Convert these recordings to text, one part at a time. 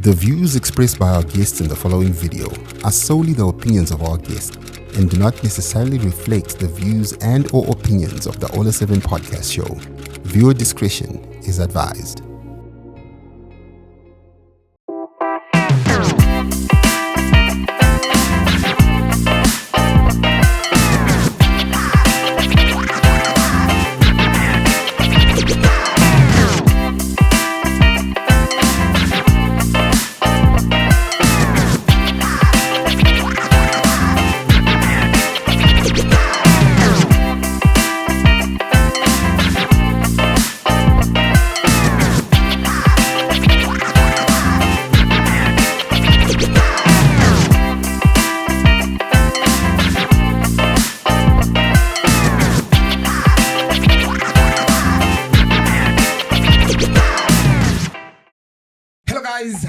The views expressed by our guests in the following video are solely the opinions of our guests and do not necessarily reflect the views and or opinions of the Ola 7 podcast show. Viewer discretion is advised.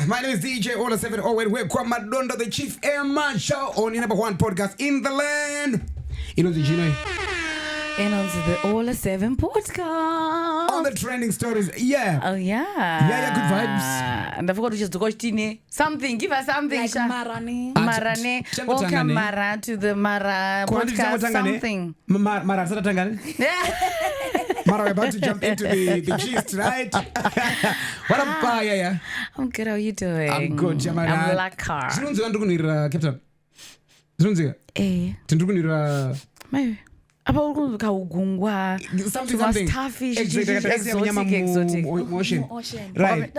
My name is DJ Ola 7 Owen. We're Kwamadondo, the Chief Airman Show on the number one podcast in the land. You know the Gino. And on to the Ola 7 podcast. On the trending stories. Yeah. Oh, yeah. Yeah, good vibes. And I forgot to just go to something. Give us something. Like Marane. Marane. Welcome, Mara, to the Mara podcast. Something. Mara, Mara, we're about to jump into the gist, right? What up, yeah. I'm good. How are you doing? I'm good, Jamara. I'm Lakar. Zunzi wandukunira Captain. Zunzi. Tundukunira. Maybe. About ugungwa something starfish exotic ocean. Right.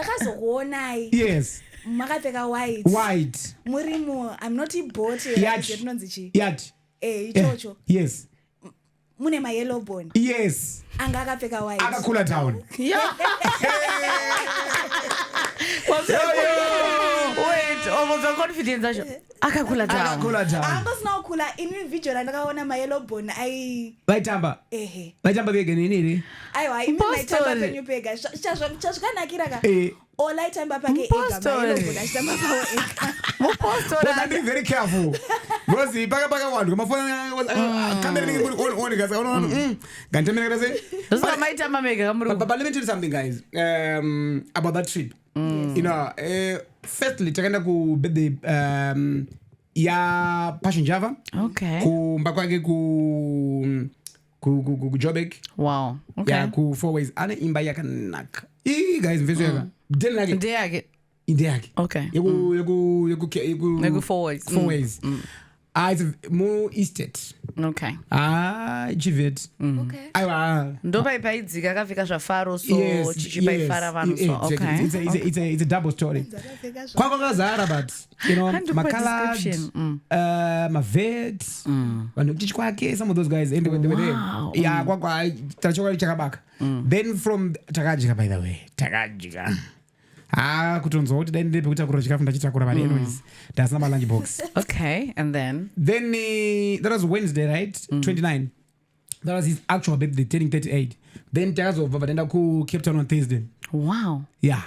Yes. Makapfeka white. Murimo, I'm not a boat. Yatch. Ichocho. Yes. Mune my yellow bone. Yes. Anga akapfeka white. Akakula down. Yeah. Wait, almost confidence. Akakula down. Ambasina ukula individual ndakaona my yellow bone Vaitamba. Vaitamba vege nini? Aiwa, imi vaitamba penyu pega. Chazvakanakira ka. Olaitamba pake ega my yellow bone achitamba pawo ega. Mupostori. But be very careful. Because paka wantu kumafona camera ningi on guys. Gantemera kaze. Dosa maitamba mega kamuru. But let me tell you something, guys. About that trip. You know, firstly takaenda ku birthday ya Passion Java. Okay. Ku mbakwake ku Jobek. Wow. Okay. Ya ku 4 ways ana imba yakanaka. Guys mvezo yaka. Ndeyake. Indeyake. Okay. Yegu 4 ways. 4 ways. It's more estate. Okay. Chivet. Okay. Aiwa. Ndoba ipaidzika kafika zvafaro so chichipaifara vanhu so okay. It's a double story. Kwakazara but you know makalad mavet vanhu tichkwake some of those guys end the day. Yeah, kwakwa tachoka chakabaka. Then from takajika by the way. Takajika. Kutonzo kuti dai ndebe kutakura chikafu ndachitakura but anyways that's not my lunch box. Okay, and then that was Wednesday, right? 29. That was his actual birthday, turning 38. Then takazobva vataenda ku Cape Town on Thursday. Wow. Yeah.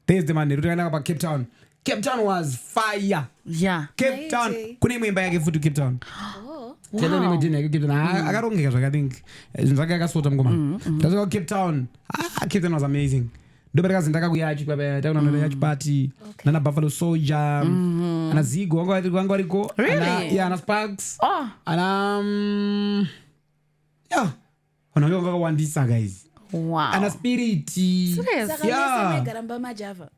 Thursday man rutaenda pa Cape Town. Cape Town was fire. Yeah. Cape Town kune imba yake futhi Cape Town. Oh. Tena nime dinner Cape Town. Akarongeka zvaka think. Zvaka akasota mngoma. That's all Cape Town. Cape Town was amazing. Ndoberekazi ndakakuyachi baba tauna yachi party nana Buffalo Soldier ana Zigo wangu ariko ana Sparks ana yeah ona yonga kwandisa guys. Wow. Ana Spirit. Yeah. Garamba majava.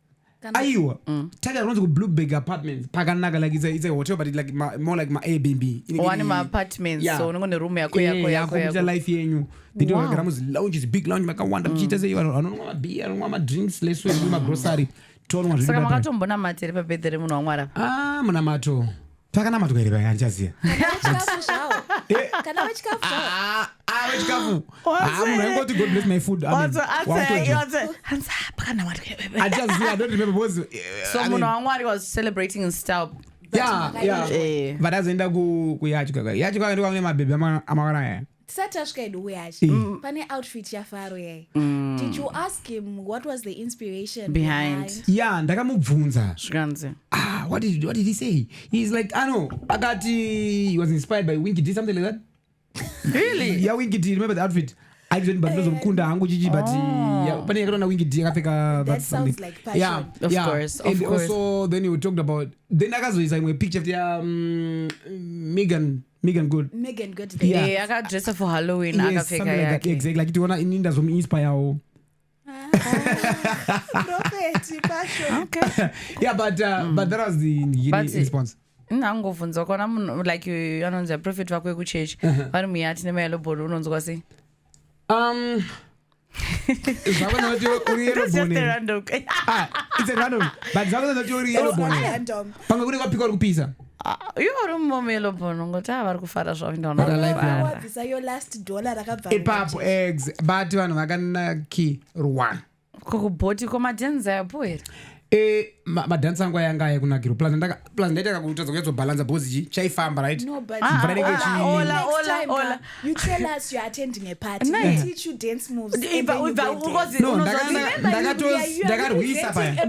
Aiwa. Taka runs with Blue Big Apartments. Pakanaka like it's a hotel but it's like more like my Airbnb. One of my apartments so unongone room yako yako life yenyu. They do like Ramos lounges, big lounge maka wanda kuchita say I don't want beer, I don't want my drinks, let's do my grocery. Tono saka makatombona materi pa birthday munhu wamwara. Muna mato. Takana mato kairi baya nchazia. Kana wachikafu shao. Wachikafu. I'm to God bless my food. I mean, I don't remember what was. So munhu wamwari was celebrating in style. Yeah. But as enda ku yachi kaka. Yachi kaka ndo kama baby amakana ya. Satashka eduyachi. Pane outfit ya Faro yai. Did you ask him what was the inspiration behind? Yeah, ndakamubvunza. Zvikanzi. What did he say? He's like, I know, he was inspired by Winky D, something like that. Really? Yeah, Winky D, remember the outfit? I didn't but kunda hangu chichi but pane yakona wingi D akapfeka that sounds like passion. Of course. And also then you talked about then akazoisa imwe picture ya Megan Good. Yeah, I got dressed for Halloween. Yes, something like that. Exactly. Like you wanna inda some inspire. Prophet passion. Okay. Yeah, but that was the response. Nangovunza kona munhu like anonzi prophet wakwe ku church. Vari muyati nemayelo bolo unonzwa sei? It's random. It's a random. But zvakona kuti uri yellow bone. Pamwe kuri kwapika uri kupisa. Uri mumelo bone ngoti vari kufara zvavo ndaona. Wabvisa your last dollar rakabva. Ipapo eggs but vanhu vakanakirwa. Kokubhoti komadhanza yapo here. Madhanza angu yanga ayakunakirwa plus ndaita kakutadza kuyazobalanza bhozi chaifamba right. No, but Ola. You tell us you're attending a party. We teach you dance moves. No, ndakarwisa paya.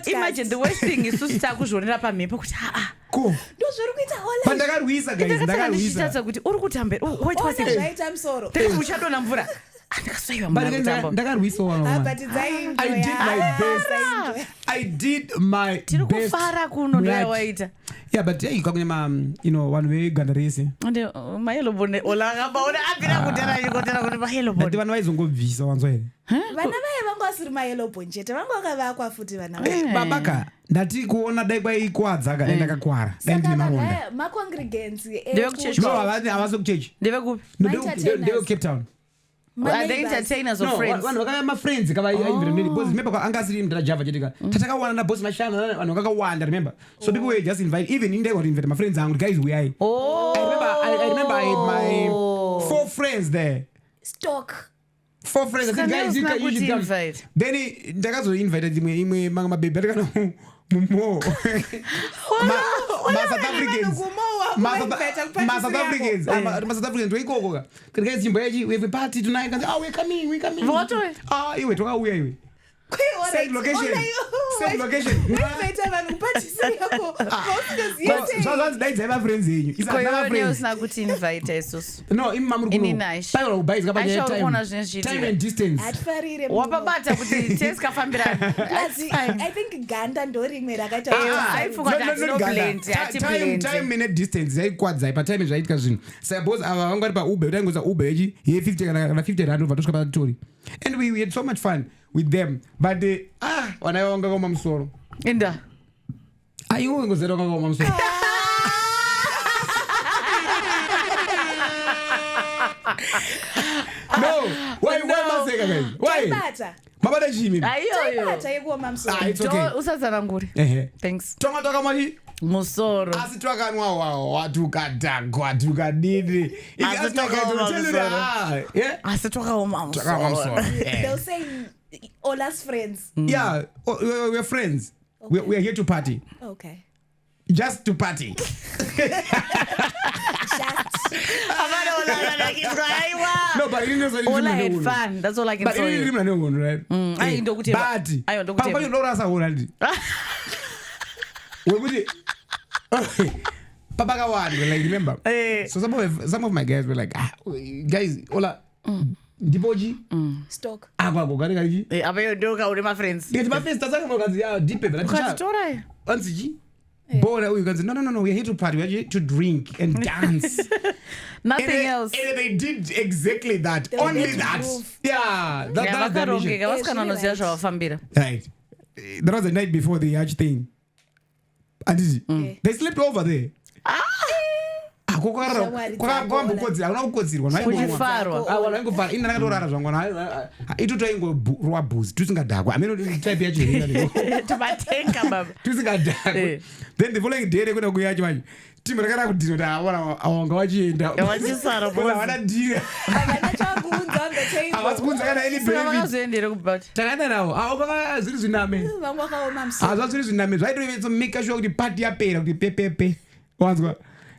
Imagine the worst thing is susita kuzvionera pamhepo kuti ndozviri kuita Ola. Pandakarwisa guys, ndakarwisa. Kuti uri kutambira. Waitwa sei? Zvaita musoro. Uchadona mvura. I did my best. Tirikufara kuno ndawaita. Yeah, but yeah, one way gandarese. Ande mayelo bone olakabaona apira kutera yikotera kuti mayelo bone. Vanhu vaizongobvisa wanzwa here. Vana vaye vangosiri mayelo bone chete vangokavakwa futi vana vaye. Babaka ndati kuona dai kwaikwadza kana ndakakwara. Dai ndine maronda. Ma congregants no havasi kuchechi. Ndeve kupi? Ndeve Cape Town. Are they entertainers or friends? Vanhu vakava friends because remember angasiri mdajava chetika tatakawana na boss mashana vanhu vakawanda remember so people were just invite even in there were invite my friends angu guys we I remember I had my 4 friends there stock 4 friends I said guys you should come then ndakazo invite imwe mama baby kana mumo South Africans weikokoka kuti chimbo yachi we have a party tonight and we coming what iwe twakauya iwe same location zvazidaidza friends yenyu usina kuti invite isusu no imamurikupaira kubaizika time and distance wapabata kuti tesikafambirana I think ganda ndorimwe rakaita time and distance yaikwadza patime zvaitika zvinhu suppose ava vanga vari pauber taingoza uber yechi ye50 kana 50 rand ubva tosvika patori and we had so much fun with them but wanaiva vanga kaoma musoro enda iwe ngozera vanga kaoma musoro no why maseka guys why mabata chimi it's okay usazaranguri thanks tonga toka mali musoro asi twakanwa watu kadagwa tukadidi asi twakaoma musoro they'll say Ola's friends yeah we're friends we are here to party okay just to party no but it is all I had fun that's all I can say but it is right I ndokuti but papa you don't rasa already we papa kawani like remember so some of my guys were like guys Ola ndipoji stock akwago kari kaji abayo ndoka uri my friends tasaka mokazi ya deep but ukatitora ansiji Bora we guys no we're here to party we're here to drink and dance nothing else and they did exactly that only that yeah that's the mission vasikanoziya zvavafambira right that was the night before the yatch thing and they slept over there kwambokodzera hauna kukodzerwa uchifarwa ina ndakatorara zvangwana itu taingorwa bhuzi tusingadhakwa amene type yacho timatenga baba tusingadhakwa then the following day rekwenda kuyacho macho timu rakada kudhina kuti awanga wachienda wachisara dhira havasi kunza kana any benefitakazoendere kubati takaenda navo avo zviri zviname hazva zviri zviname zvaitomeka sure kuti pati yapera kuti pepepe wanzwa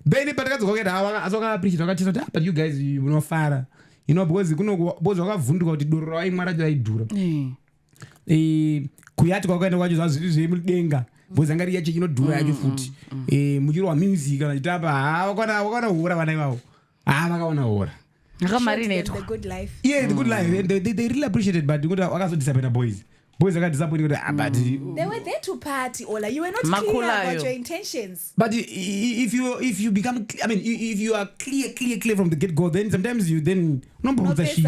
then patakadzoka kuenda asoka appreciate wakachita kuti but you guys munofara because bozi wakavhunduka kuti doro rawaimwa racho raidhura kuyati kwakaenda kwacho zvazviri zvemudenga bozi anga ri yacho inodhura yacho futi muchirwa music kana chitapa wakana hora vana ivavo vakaona hora Marinate. The good life. Yeah, the good life. And they really appreciate it, but you got also disappointed boys. Boys are disappointed, but they were there to party, Ola. You were not clear about your intentions. But if you become, I mean, if you are clear from the get go, then sometimes you then don't put the shit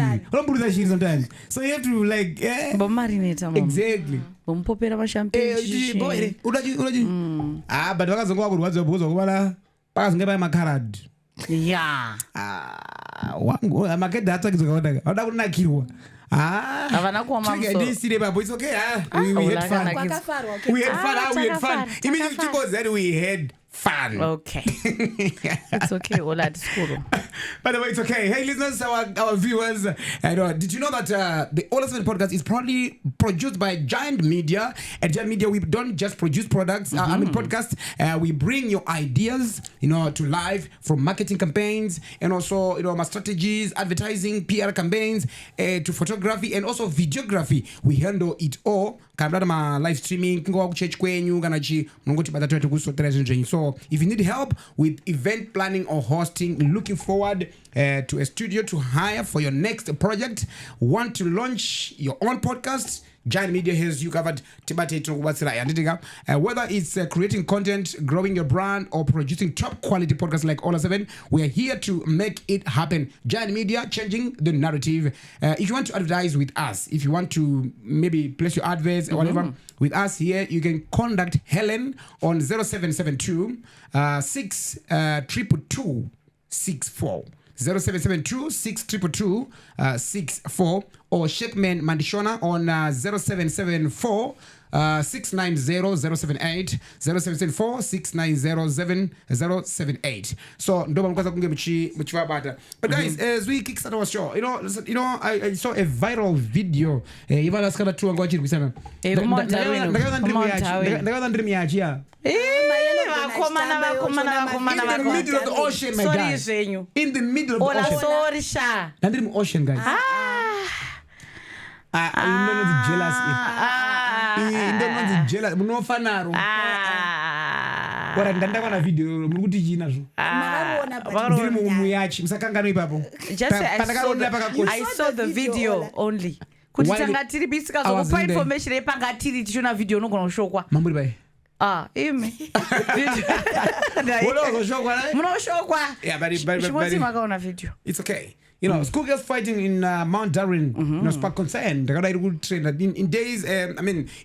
sometimes. So you have to like marinate. Exactly. Bompopera champagne. But wakazonga kurwadza bhozwa kubala pakazonga pai makarad. Yeah. Wangu makeda atakidzwa kawadaka. Wada kunakirwa. It's okay. We had fun. Immediately we had fun. Okay. It's okay. All at school. By the way, it's okay. Hey, listeners, our viewers, did you know that the All of Seven podcast is proudly produced by Giant Media? At Giant Media, we don't just produce products, podcasts. We bring your ideas, to life, from marketing campaigns and also, my strategies, advertising, PR campaigns, to photography and also videography. We handle it all. Live streaming, so if you need help with event planning or hosting, looking forward to a studio to hire for your next project, want to launch your own podcast, Giant Media has you covered. Whether it's creating content, growing your brand, or producing top quality podcasts like All 7, we are here to make it happen. Giant Media, changing the narrative. If you want to advertise with us, if you want to maybe place your adverts or whatever with us here, you can contact Helen on 0772 622 64. 0772 622 64 or Shepman Mandishona on 0774 690-078 0774 690-078. So ndoba mkwaza kunge mchivabata. But guys, as we kickstart our show, I saw a viral video. Iva laskala tu wangu wachiri kusana. Ndakaweza ndrimi ya achia. In the middle of the ocean, my guys. In the middle of the ocean. Sorry, Sha. Nandrim ocean, guys. I'm not jealous. Jealous. No fanaro. What I'm done on video. I saw the video only. Kutangatiri bisika zokupa information epangatiri tichona video no kono shokwa. Mamburi bai. Imi. It's okay. Schoolgirls fighting in Mt Darwin spark concern.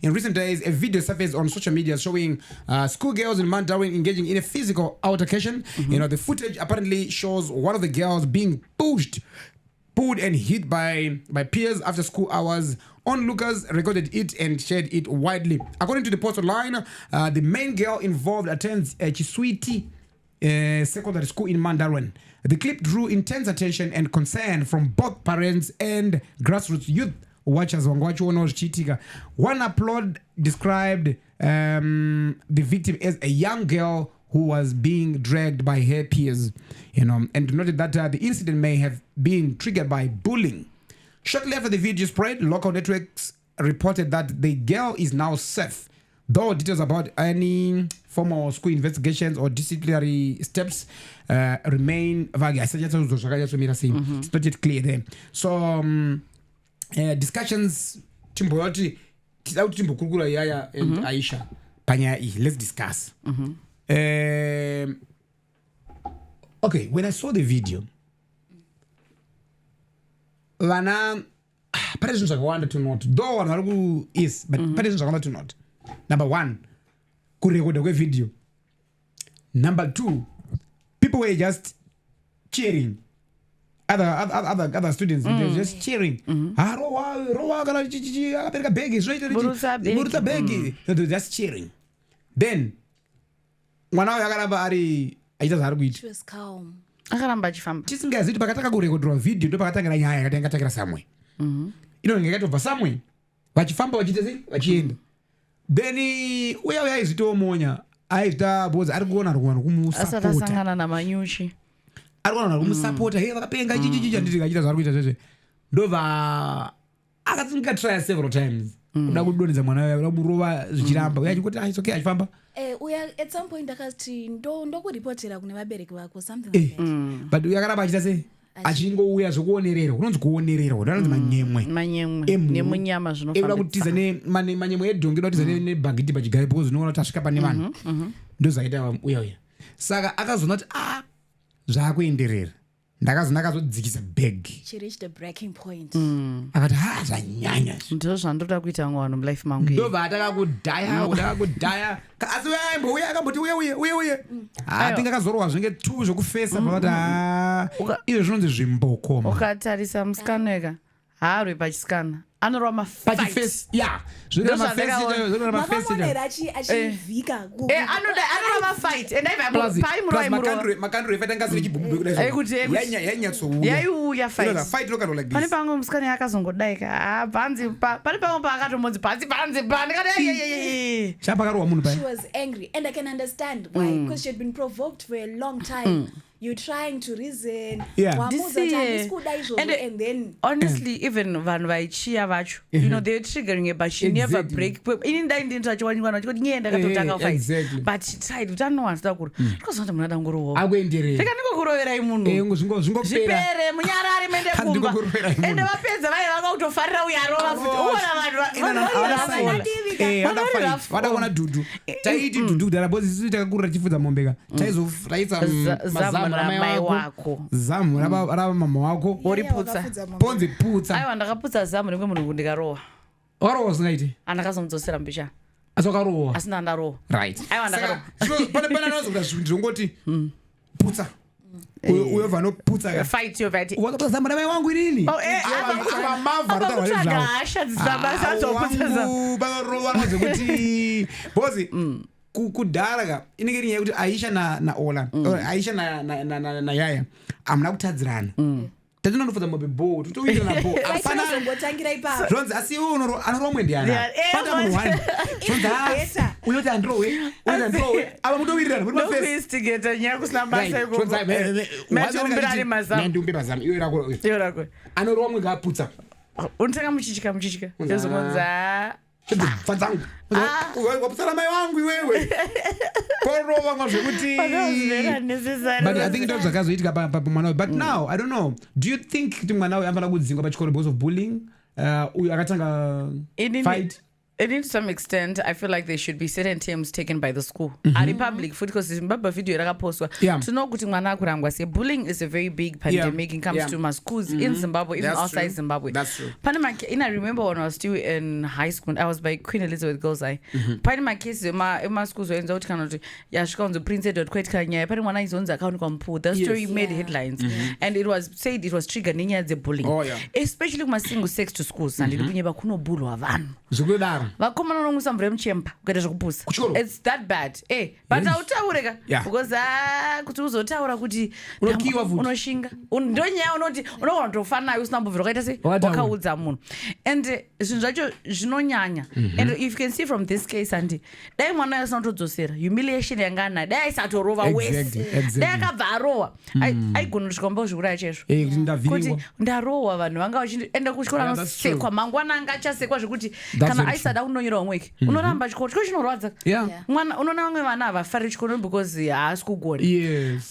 In recent days, a video surfaced on social media showing schoolgirls in Mt Darwin engaging in a physical altercation. The footage apparently shows one of the girls being pulled and hit by peers after school hours. Onlookers recorded it and shared it widely. According to the post online, the main girl involved attends Chipostori secondary school in Mt Darwin. The clip drew intense attention and concern from both parents and grassroots youth watchers. One upload described the victim as a young girl who was being dragged by her peers, and noted that the incident may have been triggered by bullying. Shortly after the video spread, local networks reported that the girl is now safe, though details about any formal school investigations or disciplinary steps remain vague. It's not yet clear there. So discussions Timboyoti Timbo Yaya and Aisha Panya, let's discuss. Okay, when I saw the video, parents are going to note. Though one is, but parents are going to note. Number one, could record the video. Number two, people were just cheering. Other students, they were just cheering. They were just cheering. Then, one hour she was calm. Chisingaziti pakataka kurekodwa video ndopakatanga nyaya yakatakira somewhere. Ngekatobva somewhere. Vachifamba vachiteze vachienda. Then uya izitomonya aita boza ari kuona kumusapota. Asasangana na manyushi. Ari kuona kumusapota. Hey vakapenga chichichi anditi kachita zvari kuita zvese. Ndova akatsinga try several times. Kuda kudonedza mwana wake murova zvichiramba. Uya chikuti it's okay achifamba. At some point akati ndo kuripotera kune vabereki vako something like that. But uyakaramba achita sei? achingouya zvokuonererwa kunonzi kuonererwa anonzi manyemwe nemunyama zvinoda kutiza manyemwe edhongi inoda kutiza nebhagiti pachigare because unoona kuti asvika pane vanhu ndozvaita uya saka akazoona kuti zvaakuenderera ndakazona akazodzikisa bag akati zvanyanya ndo zvandoda kuita vanhu mulife mangu ndobva atakakudhaya asi uya akamboti uye tinga akazorwa zvenge 2 zvokufesa pakati izvo zvinonzi zvimbokoma ukatarisa musikaneka haarwe pachisikana anorwa mafacefacemanorwa mafight makandro efaita ngasiri chibhubhuyaiuya pane pamwe musikana yakazongodaika bhanzi pane pamwe paakatomonzi bhanzi ndikati chapakarwa munhu she was angry and I can understand why because she had been provoked for a long time. You're trying to reason. And then honestly, even vanhu vaichiya vacho, you know, they're triggering it, but she never break. But she tried. Utanowanza kuri. Because vanhu munada ngoroho. Akuenderera. Fika ndikokuroverai munhu. Zvipere munyarari mende kumba. Ende vapedza vai vakakutofarira uyarova futi. Uona vanhu. Vadaona dhudhu. Taiti dhudhu kudara bozi sisi takakurira chifudza mombeka. Taizoraitsa mazamu ramai wako. Zamu rava mama wako. Oriputsa. Ponzi putsa. Aiwa ndakaputsa zamu rimwe munhu ndikarowa. Wakarowa usingaiti? Andakazomudzosera mbicha. Asokarowa. Asina ndarowa. Right. Aiwa ndakarowa. Pane anozokuda zvongoti putsa. Uyo vanoputsa fight yo vati. Wakaputsa zamu ramai wangu inini? Mavha rotaura hasha dzisabasa dzoputsa zamu. Bakarowa kuti bozi kudhara ka inenge iri nyaya kuti Aisha na Ola Aisha na Yaya amuna kutadzirana tatinondofudza mabebo totoita na bo afana ngotangira ipapo zvonzi asi anorwa mwendiana pata munhu wani zvonzi uyoti androwe ava mutowirirana muri mafesi investigate nyaya kusina basa iko matumbirani mazamu ndumbi mazamu iyo rako anorwa mwenga aputsa unotanga muchichika yozongonza fadzangu wapusala mai wangu iwewe korova ngazvekuti but I think ndoto zvakazoitika pamwana but now I don't know, do you think kuti mwana uyu anofana kudzingwa pachikoro because of bullying uyu akatanga fight? To some extent, I feel like there should be certain terms taken by the school. Ari public food because Zimbabwe video rakapostwa. To know kuti mwana kurangwa say bullying is a very big pandemic when it comes to my schools in Zimbabwe, even outside Zimbabwe. That's true. I remember when I was still in high school, I was by Queen Elizabeth Girls Eye. My case, my schools were in out kind of yashika prince.quite kanya. Pani mwana izonza account kampu. The story made headlines, and it was said it was triggered ninya the bullying. Especially my single sex to schools and ndikunyeba kuno bully wa vanhu. Zukudaro. Vakomana nomusa mvura muchemba kuita zvokupusa. It's that bad. But autaureka because kuti uzotaura kuti unoshinga ndonyaya unoti unogona kutofa nayo usina mbobvira wakaita sei wakaudza munhu and zvinhu zvacho zvinonyanya and if you can see from this case and dai mwana asina kutodzosera humiliation yanga anayo dai asatorova wese dai akabva arohwa aigona kusvika mumba zvikura chaizvo kuti ndarohwa vanhu vanga vachienda kuchikora anosekwa mangwana anga achasekwa zvekuti kana aisada kunonyera wamweki unoramba chikoro chinorwadza mwana unoona vamwe vana havafariri chikoro because haasi kugona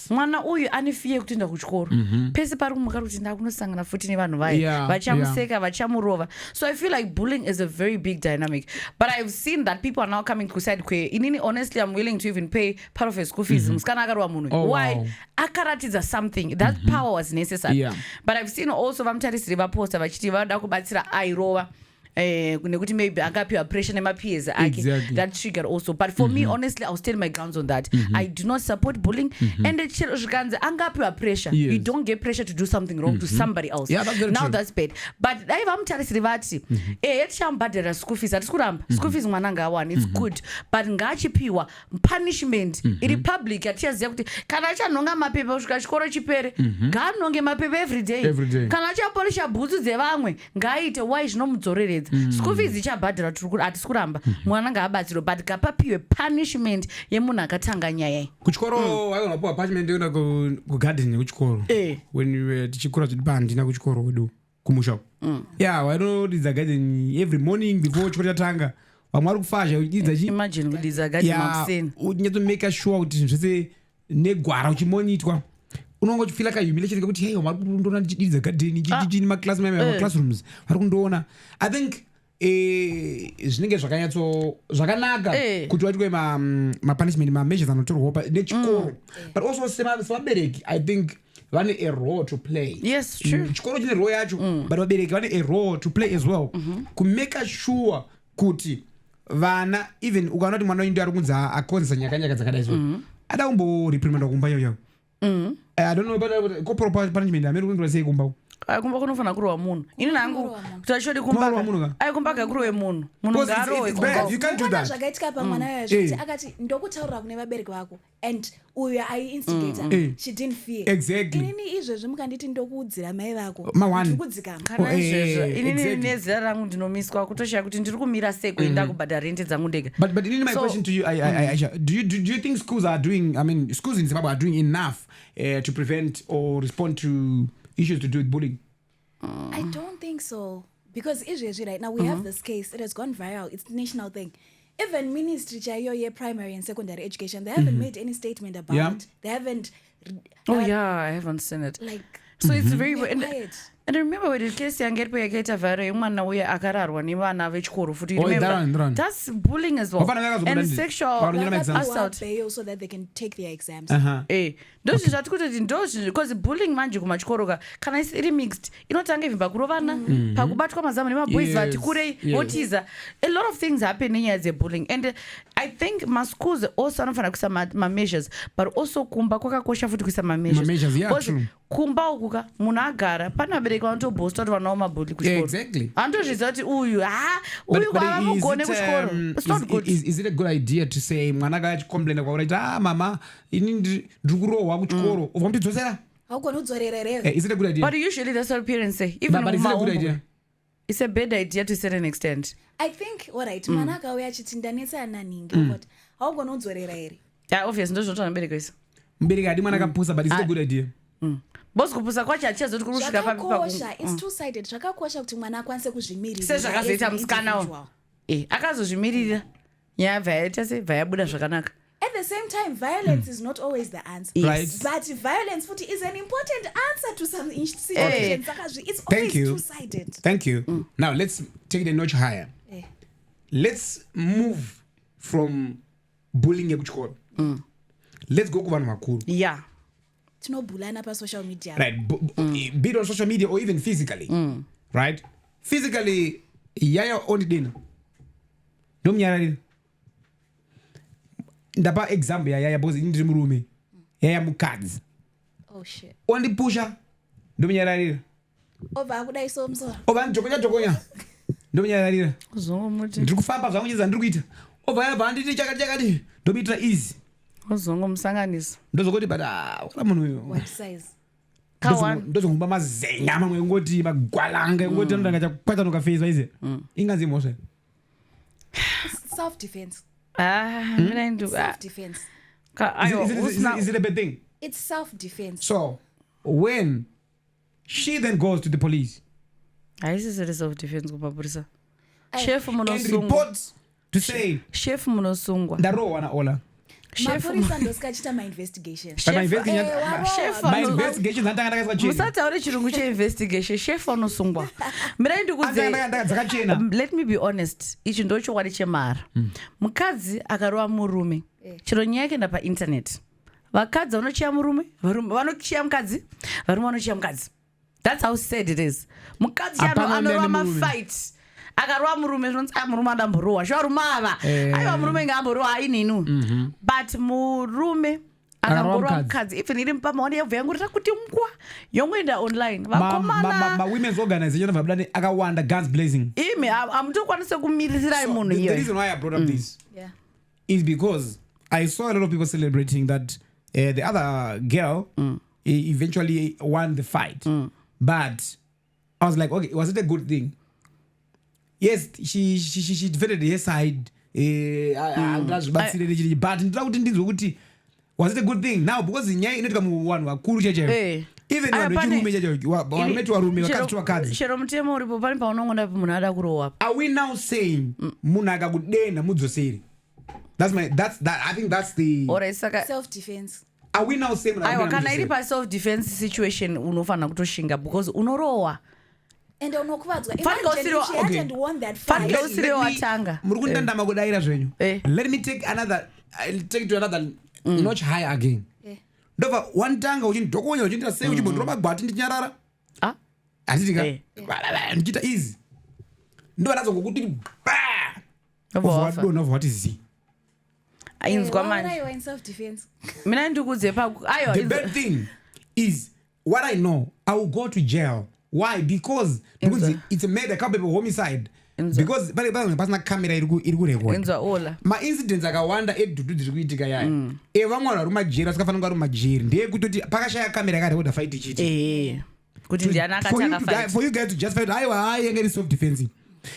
mwana uyu ane fiye yekutoenda kuchikoro pese pari kumuka kuti ndakunosangana futi nevanhu vaye vachamuseka vachamurova. So I feel like bullying is a very big dynamic, but I've seen that people are now coming to side kwe inini honestly I'm willing to even pay part of his school fees musikana akarwa munhu why akaratidza something that power was necessary but I've seen also vamutarisiri vaposta vachiti vada kubatsira airova nekuti maybe akapiwa pressure nemapeers ake that triggered also, but for me honestly I'll stand my grounds on that. I do not support bullying and zvikanzi angapiwa pressure you don't get pressure to do something wrong to somebody else. Now that's bad, but dai vamutarisiri vati tichamubhadhara school fees hatisi kuramba school fees mwana ngaawani it's good but ngaachipiwa punishment iri public atichaziva kuti kana achanhonga mapepa kusvika chikoro chipere ngaanhonge mapepa everyday kana achapolisha bhutsu dzevamwe ngaaite why zvinomudzorere school fees ichabhadhara hatisi kuramba mwana ngaabatsirwe but ngapapiwe punishment yemunhu akatanga nyaya kuchikoro waionapiwa punishment yoenda kugarden yekuchikoro when we were tichikura kuti handina kuchikoro wedu kumusha wainoridza garden every morning before chikoro chatanga vamwe vari kufazha imagine kudidza garden makuseni unyatso make sure kuti zvinhu zvese negwara uchimonitwa unongofila kahumiliation kuti hey vari kundoona ndichididza garden chichichini maclassrooms vari kundoona. I think zvinenge zvakanaka kuti waitwe mapunishment mameasures anotorwa nechikoro, but also sevabereki I think vane a role to play. Yes, true. Chikoro chine role yacho, but vabereki vane a role to play as well, kumake sure kuti vana even ukaona kuti mwana ndo ari kunzi akonzesa nyakanyaka dzakadai so ada kumboreprimandwa kumba yoyo. I don't know about corporal punishment amene kungira sei kumba kumba kunofanira kurowa munhu. Ini nangu kuti achodi kumba aikumba gakurowe munhu ngarowe kumba. You can't do that. Zvakaitika pamwana yayo zvekuti akati ndokutaurira kune vabereki vako and uyo ai-instigator she didn't fear. Exactly. Inini izvezvi mukanditi ndokuudzira mai vako kudzikama kana izvezvo inini nezera rangu ndinomiswa kutoshaya kuti ndiri kumira sei kuenda kubhadhara rente dzangu ndega. But inini my question to you, Aisha, do you think schools are doing, I mean schools in Zimbabwe are doing enough to prevent or respond to issues to do with bullying? I don't think so, because izvezvi right now we have this case, it has gone viral, it's a national thing. Even ministry chaiyo primary and secondary education, they haven't made any statement about it. They haven't I haven't seen it. Like, so it's very quiet. And I remember when it case yangeripo yakaita vhara yemwana uya akararwa nevana vechikoro futi. That's bullying as well. And sexual assault. Bail so that they can take their exams. Ndozi zvati kuti ndozi because bullying manje kumachikoro kana iri mixed inotanga even pakurovana pakubatwa mazamu nemaboys vati kurei votiza. A lot of things happen in as a bullying, and I think my schools also anofanira kuisa ma-measures, but also kumba kwakakosha futi kuisa ma-measures. Kumba ukuka munhu agara pana vabereki vanotobhosta kuti vanawo mabholi kuchikoro. Exactly. Anotozviziva kuti uyu kwava mugone kuchikoro. It's not good. Is it a good idea to say mwana akachicomplaina kwauri kuti mama ini ndiri kurohwa kuchikoro ubva mutidzosera? Haugoni kudzorera rero. Is it a good idea? But usually that's what parents say. Even but is it a good idea? It's a bad idea to a certain extent. I think alright, mwana akauya achiti ndanetsa naningi but haugoni kudzorera here. Yeah, obviously ndozvinotaura mubereki wese. Mubereki adi mwana akapusa, but is it a good idea? Bosi kupusa kwacho hachizoti kurusvika papi zvakakosha, it's two sided. Zvakakosha kuti mwana akwanise kuzvimirira. Sezvakazoita musikanawo. Akazozvimirira. Nyaya bvayaita sei bvayabuda zvakanaka. At the same time, violence is not always the answer. Right. But violence is an important answer to some situations. It's always two-sided. Thank you. Now let's take it a notch higher. Let's move from bullying ekuchikoro. Let's go kuvanhu vakuru. Yeah. Tinobulana pa social media. Right. Be it on social media or even physically. Right? Physically, yaya only dinner. Ndomnyararira. Ndapa example yaya because ndiri murume. Yaya mukadzi. Oh shit. Ondipusha. Ndomnyararira. Ova kudai somsora. Ova njokonya. Ndomnyararira. Uzongomuti. Ndiri kufamba zvangu chiza ndiri kuita. Ova yabva nditi chakati. Ndomitra easy. Uzongomusanganisa. Ndozokoti but ukala munhu uyo. What size? Ndozongomba mazenya mamwe ngoti magwalanga ngoti ndanga chakwata nokafeza ize. Inganzi mosha. Self defense. Self defense. Is it a bad thing? It's self defense. So when she then goes to the police, this is a self defense kupapurisa. Chef and munosungwa. reports to say chef munosungwa. ndarohwa na ola. Mapurisa ndoskachita my investigation. My investigation dzatanga dzakachena. Musataure chirungu cheinvestigation. Chef anosungwa. Mirai ndikudze. Dzakachena. Let me be honest. Ichi ndochokwadi chemara. Mukadzi akarowa murume. Chiro nyaya yake ndapa internet. Vakadzi vanochiya murume, varume vanochiya mukadzi, varume vanochiya mukadzi. That's how sad it is. Mukadzi anorwa mafight. Akarwa murume zvonzi murume andamborowa zvarume ava aiwa murume ngamborowa aininu but murume akangorwa mukadzi even iri pamaoni yabva yangorita kuti mkwa yongoenda online vakomana women's organization vabudane akawanda guns blazing imi amutokwanisa kumirisirai munhu iyoyo. The reason why I brought up this is because I saw a lot of people celebrating that the other girl eventually won the fight, but I was like, okay, was it a good thing? Yes, she defended her side. But was it a good thing? Now, because in nyaya inotika muwanhu vakuru cheche. Even varume cheche, varume varume vakati vakadzi. Chero mutemo uripo pani paunongoda munhu ada kurohwa. Are we now saying munhu akakudena mudzoseri? I think that's the self defense. are we now saying aiwa kana iri pa self defense situation unofana kutoshinga because unorowa and unokuvadzwa imagine she hadn't won that fight watanga muri kundandama kudaira zvenyu let me take another I'll take it to another notch higher again ndova one tanga uchindokonya uchinda sei uchibondroba gwati ndinyarara atitika ndichita easy ndo nazo ngokuti what don't know what is ainzwa manje in self defense mina ndikudze pa ayo the bad thing is what I know I will go to jail. Why? Because it's a murder culpable homicide. Because pale pasina camera iri kurecord ma incidents akawanda edudu dziri kuitika yaya vamwe vari mumajeri vasikafanira vari mumajeri ndeye kutoti pakashaya camera yakarekoda fight ichiti kuti ndiana akatanga fight for you guys to just fight aiwa yengeri self defense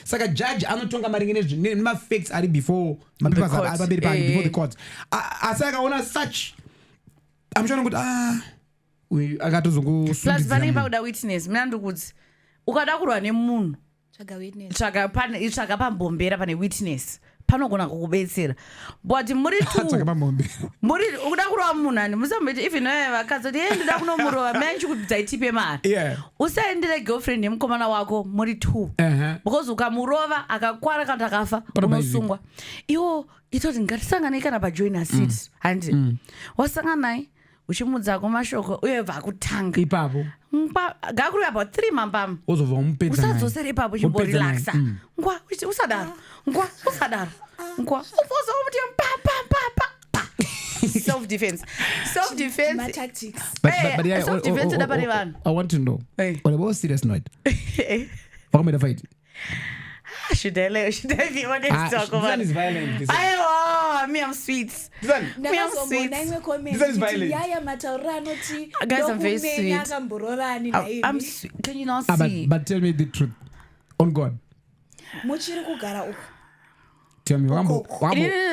saka judge anotonga maringe nemafacts ari before mapapers ababeri pake before the court asi akaona such I'm sure kuti akatozongosundidza plus vanenge pakuda witness mina ndikudzi ukada kurwa nemunhu tsvaga pambombera pane witness panogona kukubetsera but muri ukuda kurova munhu ani musamboti even vakadzi kuti ndida kunomurova manchikudzaitipe mari usaendere girlfriend yemukomana wako muri 2 because ukamurova akakwara kana kuti akafa unosungwa iwo itoti ngatisanganei kana pajoiner seat handi wasangana naye uchimudzako mashoko uye vakutanga ipapo gakuru about 3 mambam usadzosere ipapo chimborelaxa ngwa usadaro ngwa ufozomuti self defense my tactics self defense dabare vanhu I want to know what about serious note wakameda fight should I be honest talk about is violent me I'm sweet me I'm sweet this is violent guys I'm very sweet I'm sweet. Can you not see but tell me the truth on God muchiri kugara uko tell me wambo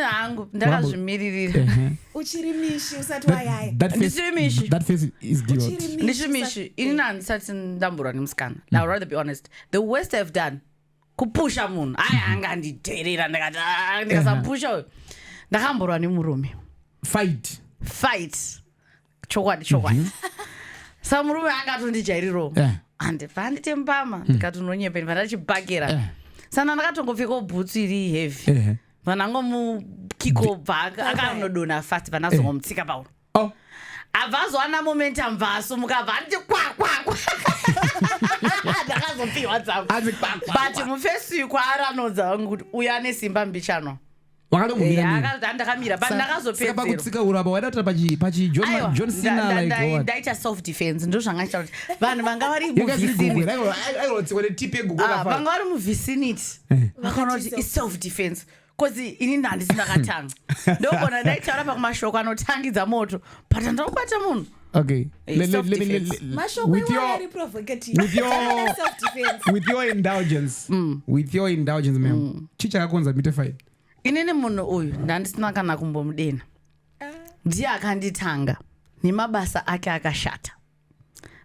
hangu ndakazvimiririra uchiri mishi usati wayaya that face is guilt ndichiri mishi ini handisati ndamburwa nemusikana I'd rather be honest the worst I've done kupusha munhu anganditerera ndikasamupusha uyu ndakamborwa nemurume fight chokwadi sa murume angatondijairiro handibva ndite mbama ndikati unonyepeni vandachibhakera sana ndakatongopfekawo bhutsu iri heavy vanangomukikobva akanodona fast vanazongomutsika pauro abvazowana momentum vasumuka vandi kwakwakwa ndakazopiwa dzangu but mufesi kwaranodza vangu kuti uya nesimba mbichanwa ndakamira but ndakazopedzerandakaita self defense ndo zvanga chita kuti vanhu vanga vari muvicinity vakaona kuti iself defense kozi ini ndandisi ndakatanga ndogona ndaitaura pakumashoko anotangidza moto but ndakubata munhu okay with your indulgence ma'am chichakakonza mite fight inini munhu uyu ndandisina kana kumbomudena ndiye akanditanga nemabasa ake akashata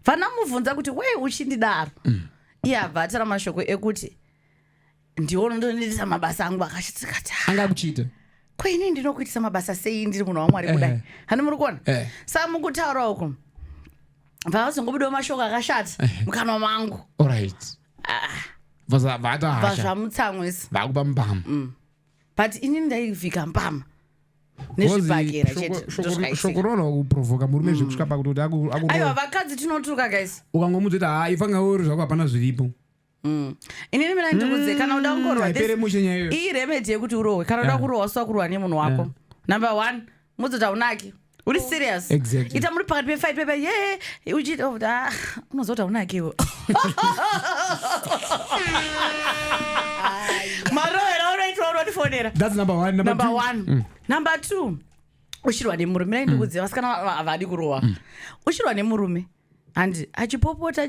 vanamubvunza kuti wei uchindidaro iye abva atara mashoko ekuti ndiwo ndondiitisa mabasa angu akashitikata angakuchita kwaini ndinokuitisa mabasa sei ndiri munhu wamwari kudai hani muri kuona saka mukutaura uku vaazongobudawo mashoko akashata mukanwa mangu alright vazvamutsamwisa vakupa mbama but ini ndaivhika mbama nezvibhakera shoko rona kuprovoka murume zvekusvika pakuti aiwa vakadzi tinotuka guys ukangomudzoti ifanga uri zvako hapana zviripo inini mina ndikudze kana uda kungorwa iyi remedi yekuti urohwe kana uda kurohwa uswa kurwa nemunhu wako number 1 mudzoti haunaki uri serious ita muri pakati pefight pepe uchiita unozoti haunakiwo marohera unoitwa unotifonera that's number 1 number 2 uchirwa nemurume mina ndikudze vasikana havadi kurohwa uchirwa nemurume handi achipopota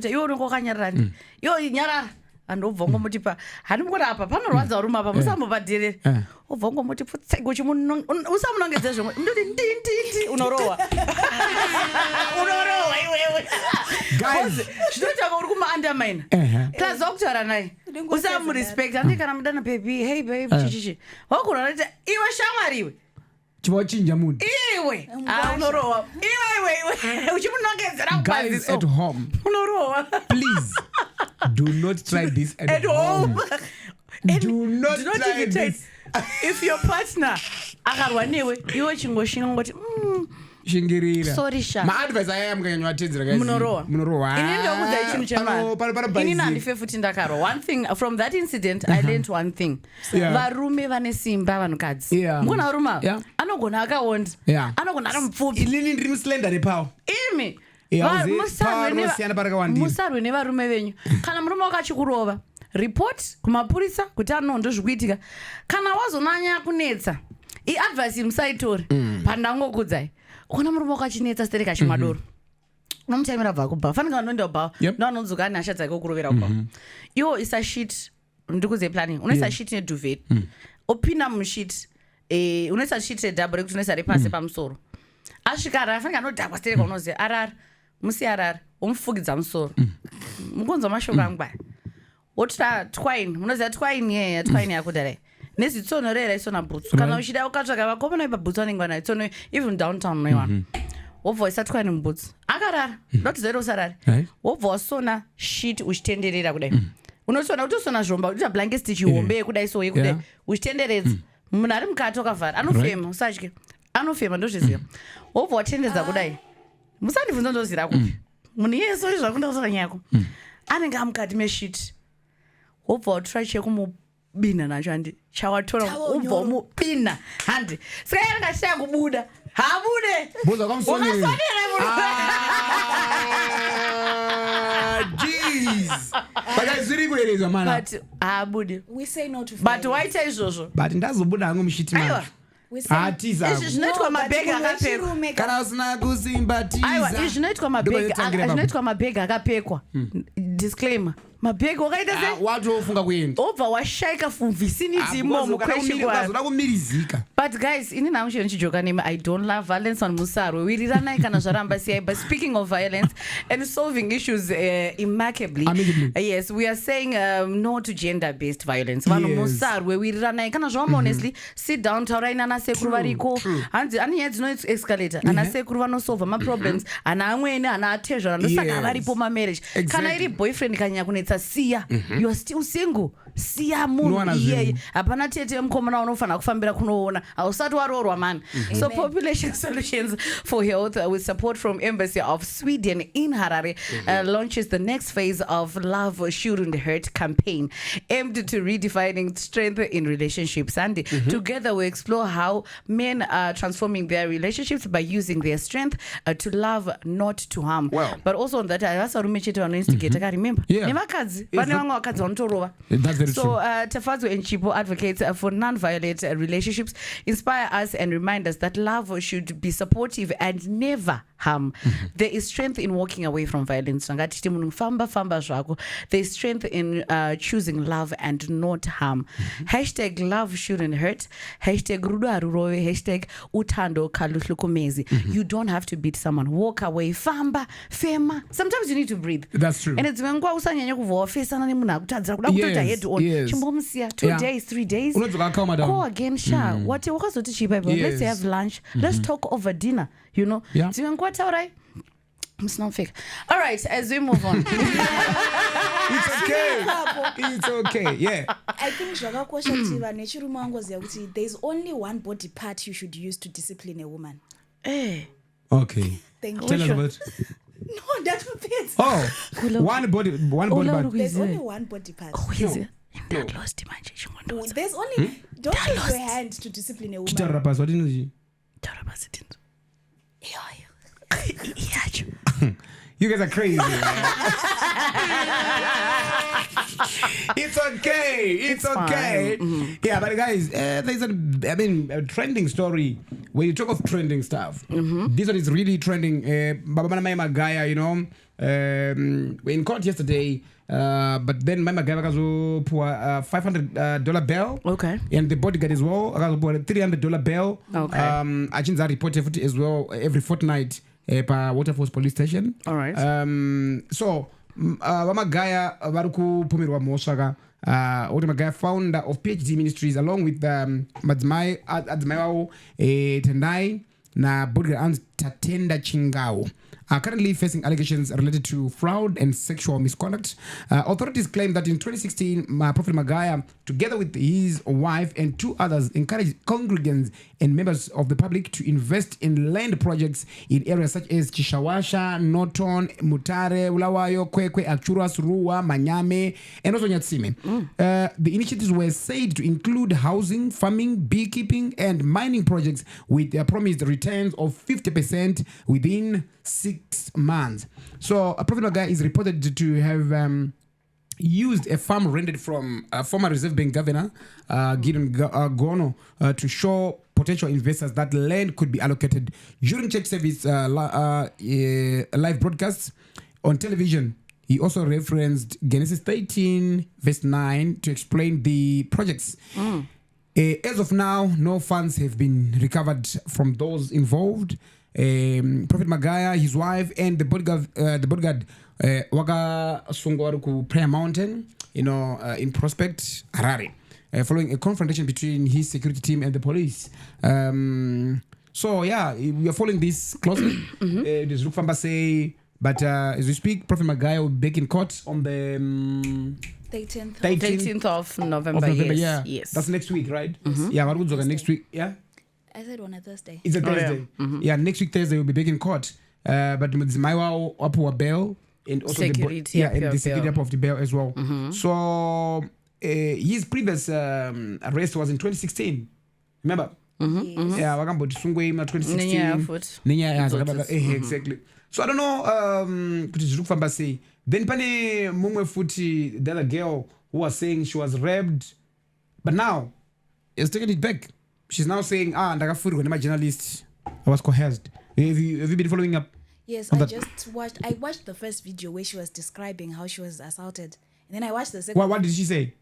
iwo unenge wakanyarara ndi iwo nyarara handobva ngomutipa handi mukona apa panorwadza rume apa musambopaderere obva ngomuti pfutsego usamunongedze zvomwe ndoti ndindindi unorohwa iwewe zvinoitanga uri kumaandamina plus wakutaura naye usamurespect handi kana mudana baby hey babe chichichi wakurwa nati iwe shamwari iwe chivochinja munhu. Iwe. Unorowa. Iwe. Uchimunongedzera guys kubaziso. at home. Unorowa. Please do not try this at home. Do not try this. If your partner akarwa newe iwe chingoshinga ngoti shingirira. Sorry sha. Ma-advice aya mukanyanya watedzera guys. Munorowa. Ini ndokudza ichinu chemani. Ini nandife futi ndakarwa. One thing from that incident I learned one thing. Varume vane simba vanhukadzi. Mukona varume anogona akaonda. Anogona ari mupfupi. Inini ndiri muslender repawo. Imi. Musarwe nevarume venyu. Kana murume wakachikurova report kumapurisa kuti ndozvikuitika. Kana wazonanya kunetsa iadvice musaitori pandangokudzai ukona murume wakachinetsa stereka chimadoro unomutaimira bva kubva fanika unoenda kubva ndoanonzoka nhasha dzake okurovera kubva iwo isa shit ndikuze planning unoisa shit neduvet opinda mushit unoisa shit redouble rekuti unoisa repasi pamusoro asvika arara fanika anodhakwa stereka unoziva arara musi arara omufugidza musoro mukonzwa mashoko angu baya wotora twine munoziva twine twine yakudare nezitsonorera isona bhutsu kana uchida ukatsvaga vakomana ipabhutsu vanenge vanayo tsono even downtown noiwana wobva waisa twine mubhutsu akarara ndotizoita usarari wobva wasona shit uchitenderera kudai unosona kuti usona zvomba uita blanketi chihombe kudai so yekudai uchitenderedza munhu ari mukati wakavhara anofema usatye anofema ndozviziva wobva watendedza kudai musandibvunza ndozira kupi munhu yeso izvakunda kutora nyako anenge amukati meshit wobva watora chekumubina nacho handi chawatora ubva umubina handi saka yaringashaya kubuda habude wakasonera jeez zviri kuerezwa mana but habude we say no to but waita izvozvo but ndazobuda hangu mushiti macho izvi zvinoitwa mabhegi akapekwa kana usina kusimbatiza aiwa izvi zvinoitwa mabhegi akapekwa disclaimer mabhegi wakaita sei watofunga kuenda obva washayika vicinity imomo ukazoda kumirizika but guys ini namushiro nichijoka nemi I don't love violence on musarwe wiriranai kana zvaramba siyai but speaking of violence and solving issues immaculately yes we are saying no to gender based violence vanhu musarwe wiriranai kana zvama honestly sit down taurai nanasekuru variko hanzi ane nyaya dzinoescalata anasekuru vanosolva maproblems ana amweni ana atezvara ndosaka varipo mamarriage kana iri boyfriend kanyanya kunetsa siya you are still single siya munhu iyeye hapana tete mukomana unofanira kufambira kunoona hausati waroorwa man so population solutions for health with support from Embassy of Sweden in Harare launches the next phase of Love Shouldn't Hurt campaign aimed to redefining strength in relationships and together we explore how men are transforming their relationships by using their strength to love not to harm but also on that vasarume chete vanoinstigate remember nevakadzi vane vamwe vakadzi vanotorova so Tafazo and Chipo advocates for non-violent relationships, inspire us and remind us that love should be supportive and never harm. There is strength in walking away from violence. There is strength in choosing love and not harm. Hashtag love shouldn't hurt. Hashtag rudo arurove. Hashtag utando kaluhlukumezi. You don't have to beat someone. Walk away. Famba, fema. Sometimes you need to breathe. That's true. And it's when kwa usanyanya kuvoa face ana nemuna kutadzira kuda kutota head on. Chimbomsia 2 days, 3 days. Go again, sha. What wakazoti chipa. Let's have lunch. Let's talk over dinner. You know. Yeah. All right. It's not fake. All right, as we move on. It's okay. It's okay. Yeah. I think there's only one body part you should use to discipline a woman. Okay. Thank you. Tell us about. No, that would be it. Oh, one body part. There's only one body part. There's only. Don't use your hand to discipline a woman. You guys are crazy. It's okay. It's okay. Yeah, but guys, there's a trending story. When you talk of trending stuff, this one is really trending. Prophet Magaya, you know, we're in court yesterday. But then Mama gave a $500 bail. Okay. And the bodyguard as well, a $300 bail. Okay. I think that reported as well every fortnight per Waterfalls police station. All right. So Magaya vari kupomerwa mhosva ka Oti Magaya, founder of PhD Ministries, along with madzimai wavo Tendai na bodyguard Tatenda Chingao, are currently facing allegations related to fraud and sexual misconduct. Authorities claim that in 2016, Prophet Magaya, together with his wife and 2 others, encouraged congregants and members of the public to invest in land projects in areas such as Chishawasha, Norton, Mutare, Ulawayo, Kwekwe, Akchuras, Ruwa, Manyame, and also Nyatsime. The initiatives were said to include housing, farming, beekeeping, and mining projects with promised returns of 50% within 6 months. So Prophet Magaya is reported to have used a farm rented from former Reserve Bank Governor Gideon Gono to show potential investors that land could be allocated. During church service live broadcasts on television, he also referenced Genesis 13 verse 9 to explain the projects. As of now, no funds have been recovered from those involved. Prophet Magaya, his wife, and the bodyguard wakasungwa ku Prayer Mountain, in Prospect, Harare, following a confrontation between his security team and the police. So yeah, we are following this closely. There's Rukfamba say, but as we speak, Prophet Magaya will be back in court on the 13th of November. Yes. That's next week, right? Yeah, next week. Yeah. I said on a Thursday. It's a Thursday. Yeah, next week Thursday will be back in court. But Maiwa upper bail and also security, the security of the bail as well. So his previous arrest was in 2016. Remember? Yeah, wakambo tisungwe in 2016. Exactly. So I don't know kuti zviri kufamba sei. Then pane mumwe futi, the other girl who was saying she was raped, but now has taken it back. She's now saying, ndakafurirwa nemajournalist. I was coerced. Have you been following up? Yes, I watched the first video where she was describing how she was assaulted. And then I watched the second. What did she say?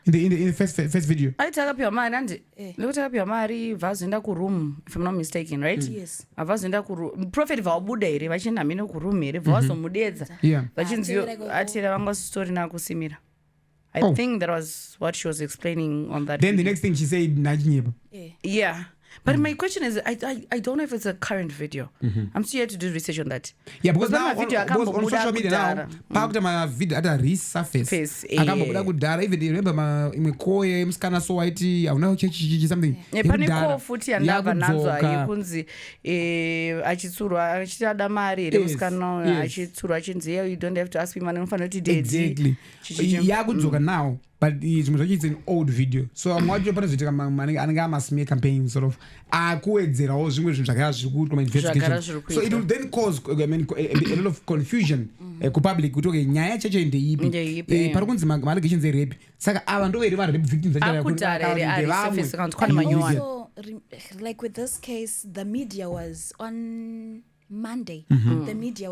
In the first video? Aitakapiwa mari andi. Lekutakapiwa mari vazoenda kuroom, if I'm not mistaken, right? Yes. Vazoenda kuroom. Prophet vabuda here vachienda mino kuroom here. Vazomudedza. Yeah. Vachinziyo atira vanga story na kusimira. I think that was what she was explaining on that Then video. The next thing she said, Najinyepa. Yeah. But my question is, I don't know if it's a current video. I'm still here to do research on that. Yeah, because now on social media now, pakuta ma video ata resurface. Akambobuda kudhara, even remember imwekoye musikana so white, auna chichi something. Pane call futi andava nazo ayikunzi achitsurwa achitada mari ere musikana achitsurwa achinzi you don't have to ask me money unofanira kuti date. Exactly. Yakudzoka now. But it's an old video. So I'm watching a smear campaign sort of kuwedzerawo zvimwe zvinhu zvakanga zviri kuitwa investigation. So it will then cause a lot of confusion kupublic kuti okay nyaya yacho ndeipi pari kunzi allegations erape saka ava ndo vere rape victims also, like with this case, the media was on Monday. The media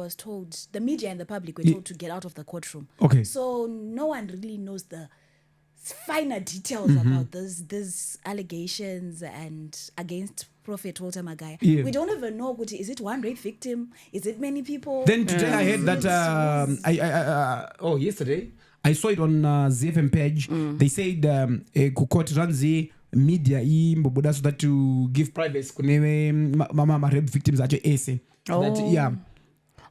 and the public were told to get out of the courtroom. Okay. So no one really knows the finer details about these allegations and against Prophet Magaya. We don't even know, is it one rape victim? Is it many people? Then today I heard that yesterday I saw it on ZFM page. They said kukot ranzi media imbobuda so that to give privacy kuneve mama rape victims acho ese.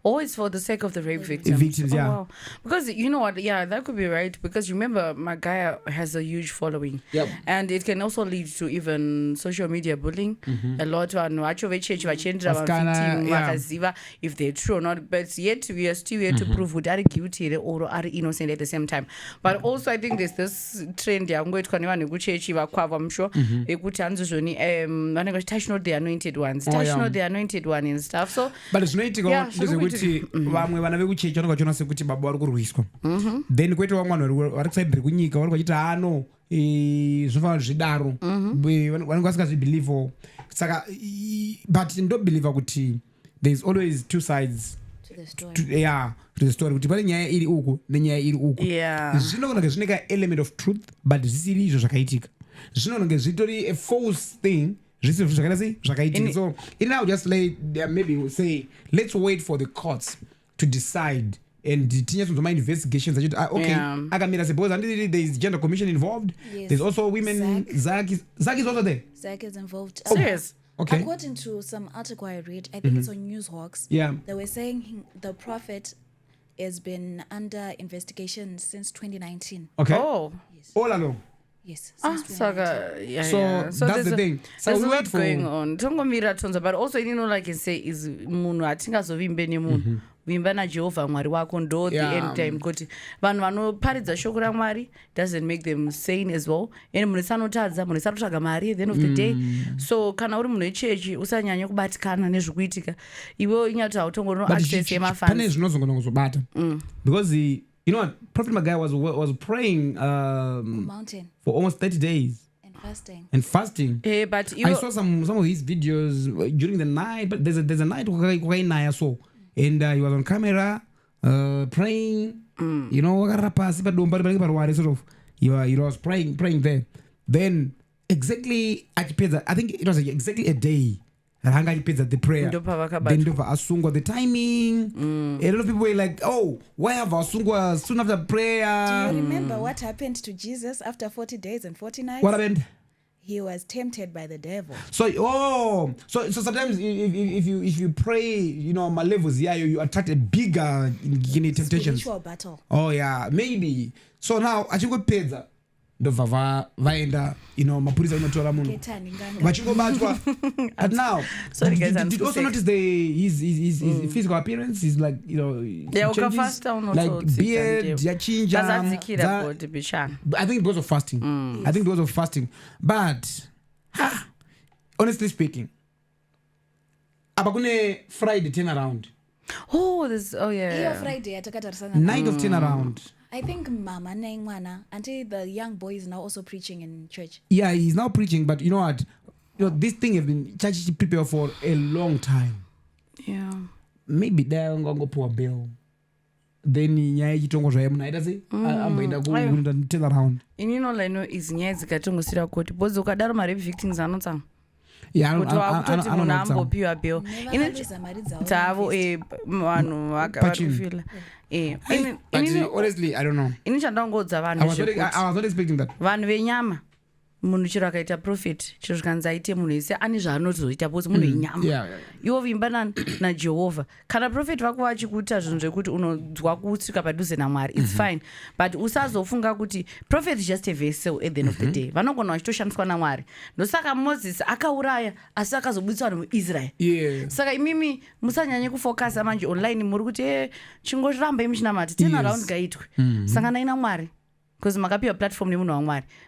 It's for the sake of the rape victims. Yeah. Wow. Because you know what? Yeah, that could be right. Because remember, Magaya has a huge following. Yep. And it can also lead to even social media bullying. A lot of if they're true or not. But yet we are still here to prove who are guilty or are innocent at the same time. But also I think there's this trend. I'm going to I'm sure. Touch not the anointed ones. Touch not the anointed one and stuff. So, but it's not to go. Kuti vamwe vana vekuchechi vanokachiona sekuti baba vari kurwiswa then kwete vamwe vanhu vari kusaidhiri kunyika vari kwachiti zvofanira zvidaro vanenge vasingazvibhelievewo saka but ndobhelieva kuti there's always two sides to the story kuti pane nyaya iri uku nenyaya iri uku zvinogona zvineka element of truth but zvisiri izvo zvakaitika zvinogona zvitori a false thing. So it now just maybe we'll say let's wait for the courts to decide and tinye my investigations okay akamira suppose and there is gender commission involved. There's also women. Zach is also there. Zach is involved. Serious? Okay. According to some article I read, I think it's on Newshawks. Yeah. They were saying the Prophet has been under investigation since 2019. Okay. Oh. Yes. All along. Yes. So that's the thing. So there's a wait lot going on. Tongomira tonza, but also like I say is munhu atingazovimbe nemunhu. Vimba na Jehovah Mwari wako ndo the end time kuti vanhu vanoparidza shoko raMwari doesn't make them sane as well. And munhu sanotadza, munhu sanotsvaga mari at the end of the day. So kana uri munhu wechechi usanyanya kubatikana nezvikuitika. Iwe inyati hautongona access yemafans. Pane zvinozongona kuzobata. Because you know what, Prophet Magaya was praying mountain for almost 30 days. And fasting. But I saw some of his videos during the night, but there's a night where I saw. And he was on camera praying, you know, sort of he was praying there. Then exactly I think it was exactly a day that he paid the prayer. Then Asungwa the timing. A lot of people were like, oh, why have Asungwa soon after prayer? Do you remember what happened to Jesus after 40 days and 40 nights? What happened? He was tempted by the devil. So sometimes if you pray, you know, my levels, you attract a bigger temptations. Spiritual battle. Oh yeah, maybe. So now I think we paid that. The vaenda, you know, mapurisa unotora munhu vachingobatwa. And now did you also notice his physical appearance? He's like, you know, changes, like beard yachinja. I think because of fasting. But honestly speaking, abakune Friday turnaround. Friday night of turnaround. I think Mama Naingwana, until the young boy is now also preaching in church. Yeah, he's now preaching, but you know what? You know, this thing has been church prepared for a long time. Yeah. Maybe they're going to pour a bill. Then nyaya chitongo zvayamuna aita sei amboenda kuenda turn around. You know, like no is nyaya dzikatongosira kuti bozo ukadaro mari victims anotsanga. Yeah, kutoti munhu ambopiwa bill dzavo vanhu vakafila. Honestly, I don't know. Ini chandangodza vanhu I was not expecting that. Vanhu venyama munhu chiro akaita prophet chiro zvikanzi aite munhu ese ane zvaanozoita bcause munhu wenyama iwo vimba najehovha. Kana prophet vako vachikuita zvinhu zvekuti unonzwa kutsvika padhuze naMwari, it's fine, but usazofunga kuti prophet is just a vessel at the end of the day. Vanogona vachitoshandiswa naMwari. Ndosaka Moses akauraya asi akazobudisa vanhu muIsrael. Saka imimi musanyanye kufocusa manje online muri kuti chingoramba imishinamati turn around gaitwe sanganai naMwari. Because makapiwa platform nemunhu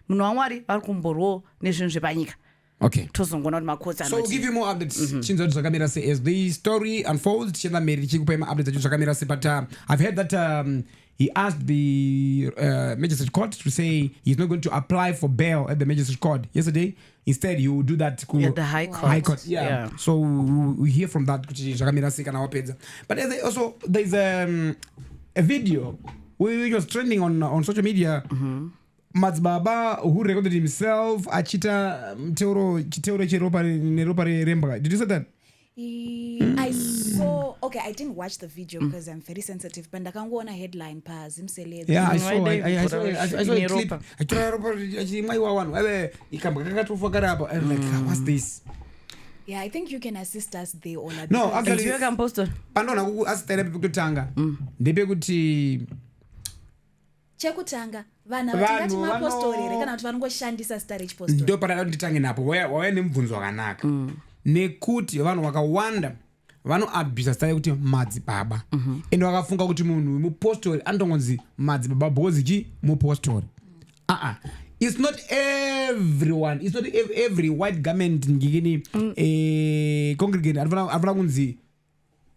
waMwari vari kumborwo nezvinhu zvepanyika. Okay. Tozongona kuti makotsa. So we'll give you more updates. Chinzo zvakamira sei as the story unfolds. Tichenda mberi tichikupa updates acho zvakamira sei, but I've heard that he asked the magistrate court to say he's not going to apply for bail at the magistrate court yesterday. Instead, he will do that at the high court. High court. Yeah. So we hear from that. But also there's a video which was trending on social media. Madzibaba who recorded himself achita chiteuro cheropa neropa remba. Did you see that? I saw. Okay, I didn't watch the video because I'm very sensitive. But ndakangoona headline pa zimsele. Yeah, I saw a clip. I'm like, what's this? Yeah, I think you can assist us there all. No, actually, pandona kuasitera pekutanga. Ndepekuti chekutanga vana vatingati mapostori rekana kuti vanongoshandisa star chipostori. Ndo parada nditange napo waya nemubvunzo wakanaka. Nekuti vanhu vakawanda vanoabvisa star kuti madzibaba. Ende vakafunga kuti munhu mupostori andongonzi madzibaba bozi mupostori. It's not everyone. It's not every white garment ngikini congregate avana kunzi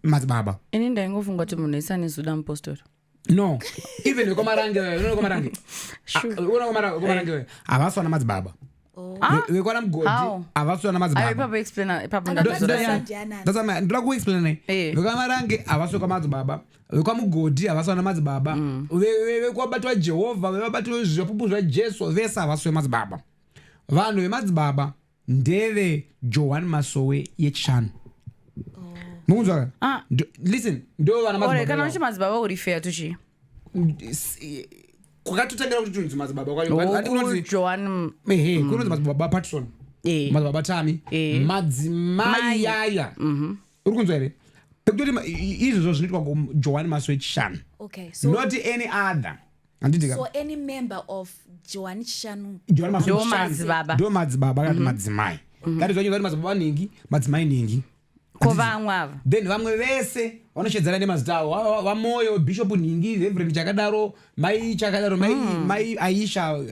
madzibaba. Ini ndaingofunga kuti munhu isane zuda mupostori. No, even komarange. Sure. Komarange. Avaswana madzibaba. Vekwana mgodi avaswana madzibaba. Papa explain papa ndazama ndira ku explain. Vekamarange avaswana madzibaba. Vekwa mugodi avaswana madzibaba. Vekwabatwa Jehovah, vebatwa zvipupu zva Jesu vesa avaswe madzibaba. Vanhu vemadzibaba ndeve Johan Masowe yechishanu. mukunzwa listen ndo vana ore kana uchi madzibaba uri fair tuchi kwakatotangira kuti tunzi madzibaba kwayo Joan kunonzi madzibaba patron madzibaba tami madzimai yaya uri kunzwa here pekutoti izvozvo zvinoitwa kuJoan Maswechishanu not any other. So any member of Joan Shanu ndo madzibaba kana madzimai that is why you madzibaba ningi madzimai ningi kovamwe ava then vamwe vese vanoshedzana nemazita avo vamoyo bishop ningi reverend chakadaro mai chakadaro mai Aisha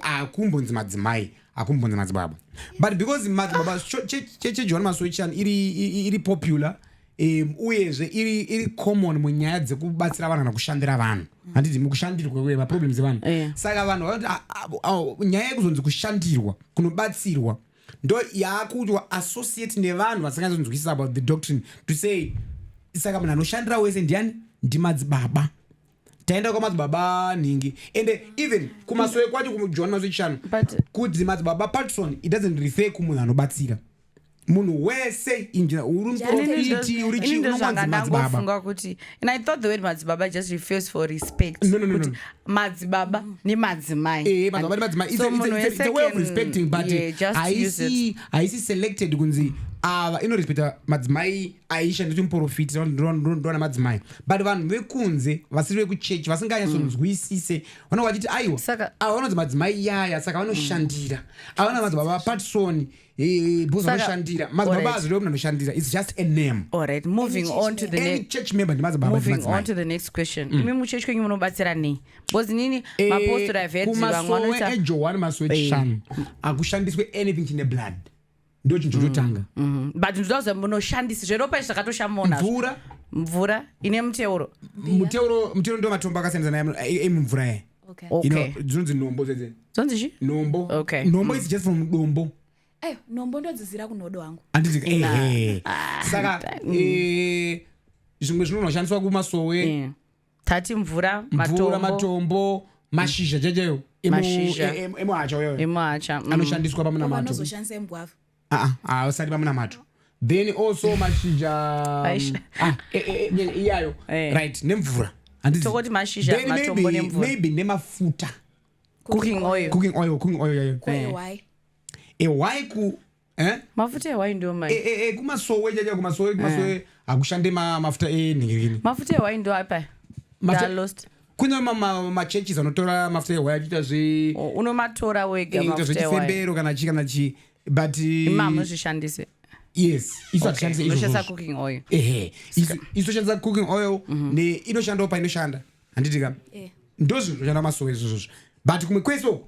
akumbonzi madzimai akumbonzi madzibaba but because madzibaba cheJoan Maswechishanu iri popular uyezve iri common munyaya dzekubatsira vanhu kana kushandira vanhu handiti mukushandirwa kwe maproblems evanhu saka vanhu vanoti nyaya yekuzonzi kushandirwa kunobatsirwa ndo yakuitwa associate nevanhu vasingazonzwisisa about the doctrine to say saka munhu anoshandira wese ndiani ndimadzibaba taenda kwamadzibaba ningi and even kumasowe kwacho kuJoan Maswechishanu kuti madzibaba patron it doesn't refer kumunhu anobatsira munhu wese unofunga kuti and I thought the word madzibaba just refers for respect kuti madzibaba nemadzimai it's a way of respecting but haisi selected kunzi ava inorespecta madzimai Aisha ndoti muprofiti ndona madzimai but vanhu vekunze vasiri vekuchechi vasinganyasonzwisise vanenge vachiti aiwa ava vanonzi madzimai yaya saka vanoshandira avana madzibaba patron bhozi vanoshandira madzibaba azvirevo munhu anoshandira it's just a name. Alright, moving on to the next church member ndimadzibaba moving on to the next question imi muchechi kwenyu munobatsira nei bhozi nini mapostori kumasowe eJoan Maswechishanu akushandiswe anything chine blood ndo chinhu chotanga but ndinoza munoshandisa zveropa zvakatoshamona mvura ine muteuro ndo matombo akasiyana emumvura yae dzinonzi nombo dzedze dzonzi nombo is just from dombo nombo ndodzizira kunodo wangu anditi saka zvimwe zvinonoshandiswa kumasowe tati mvura matombo mashizha chachayo emuhacha uyoyo anoshandiswa pamuna mato usati pamuna mato then also mashizha iyayo right nemvura tokoti mashizha matombo nemvura maybe nemafuta cooking oil yayo why ku mafuta ewai ndio mai kumasowe chacha kumasowe akushande mafuta enhingirini mafuta ewai ndio apa lost kune machurches anotora mafuta ewai achiita unomatora wega mafuta ewai fembero kana chi but imamo zvishandise yes iso atishandise inoshandisa cooking oil iso shandisa cooking oil ne inoshandawo painoshanda handiti kam ndo zvinhu zvoshanda masowe izvozvo but kumwe kweso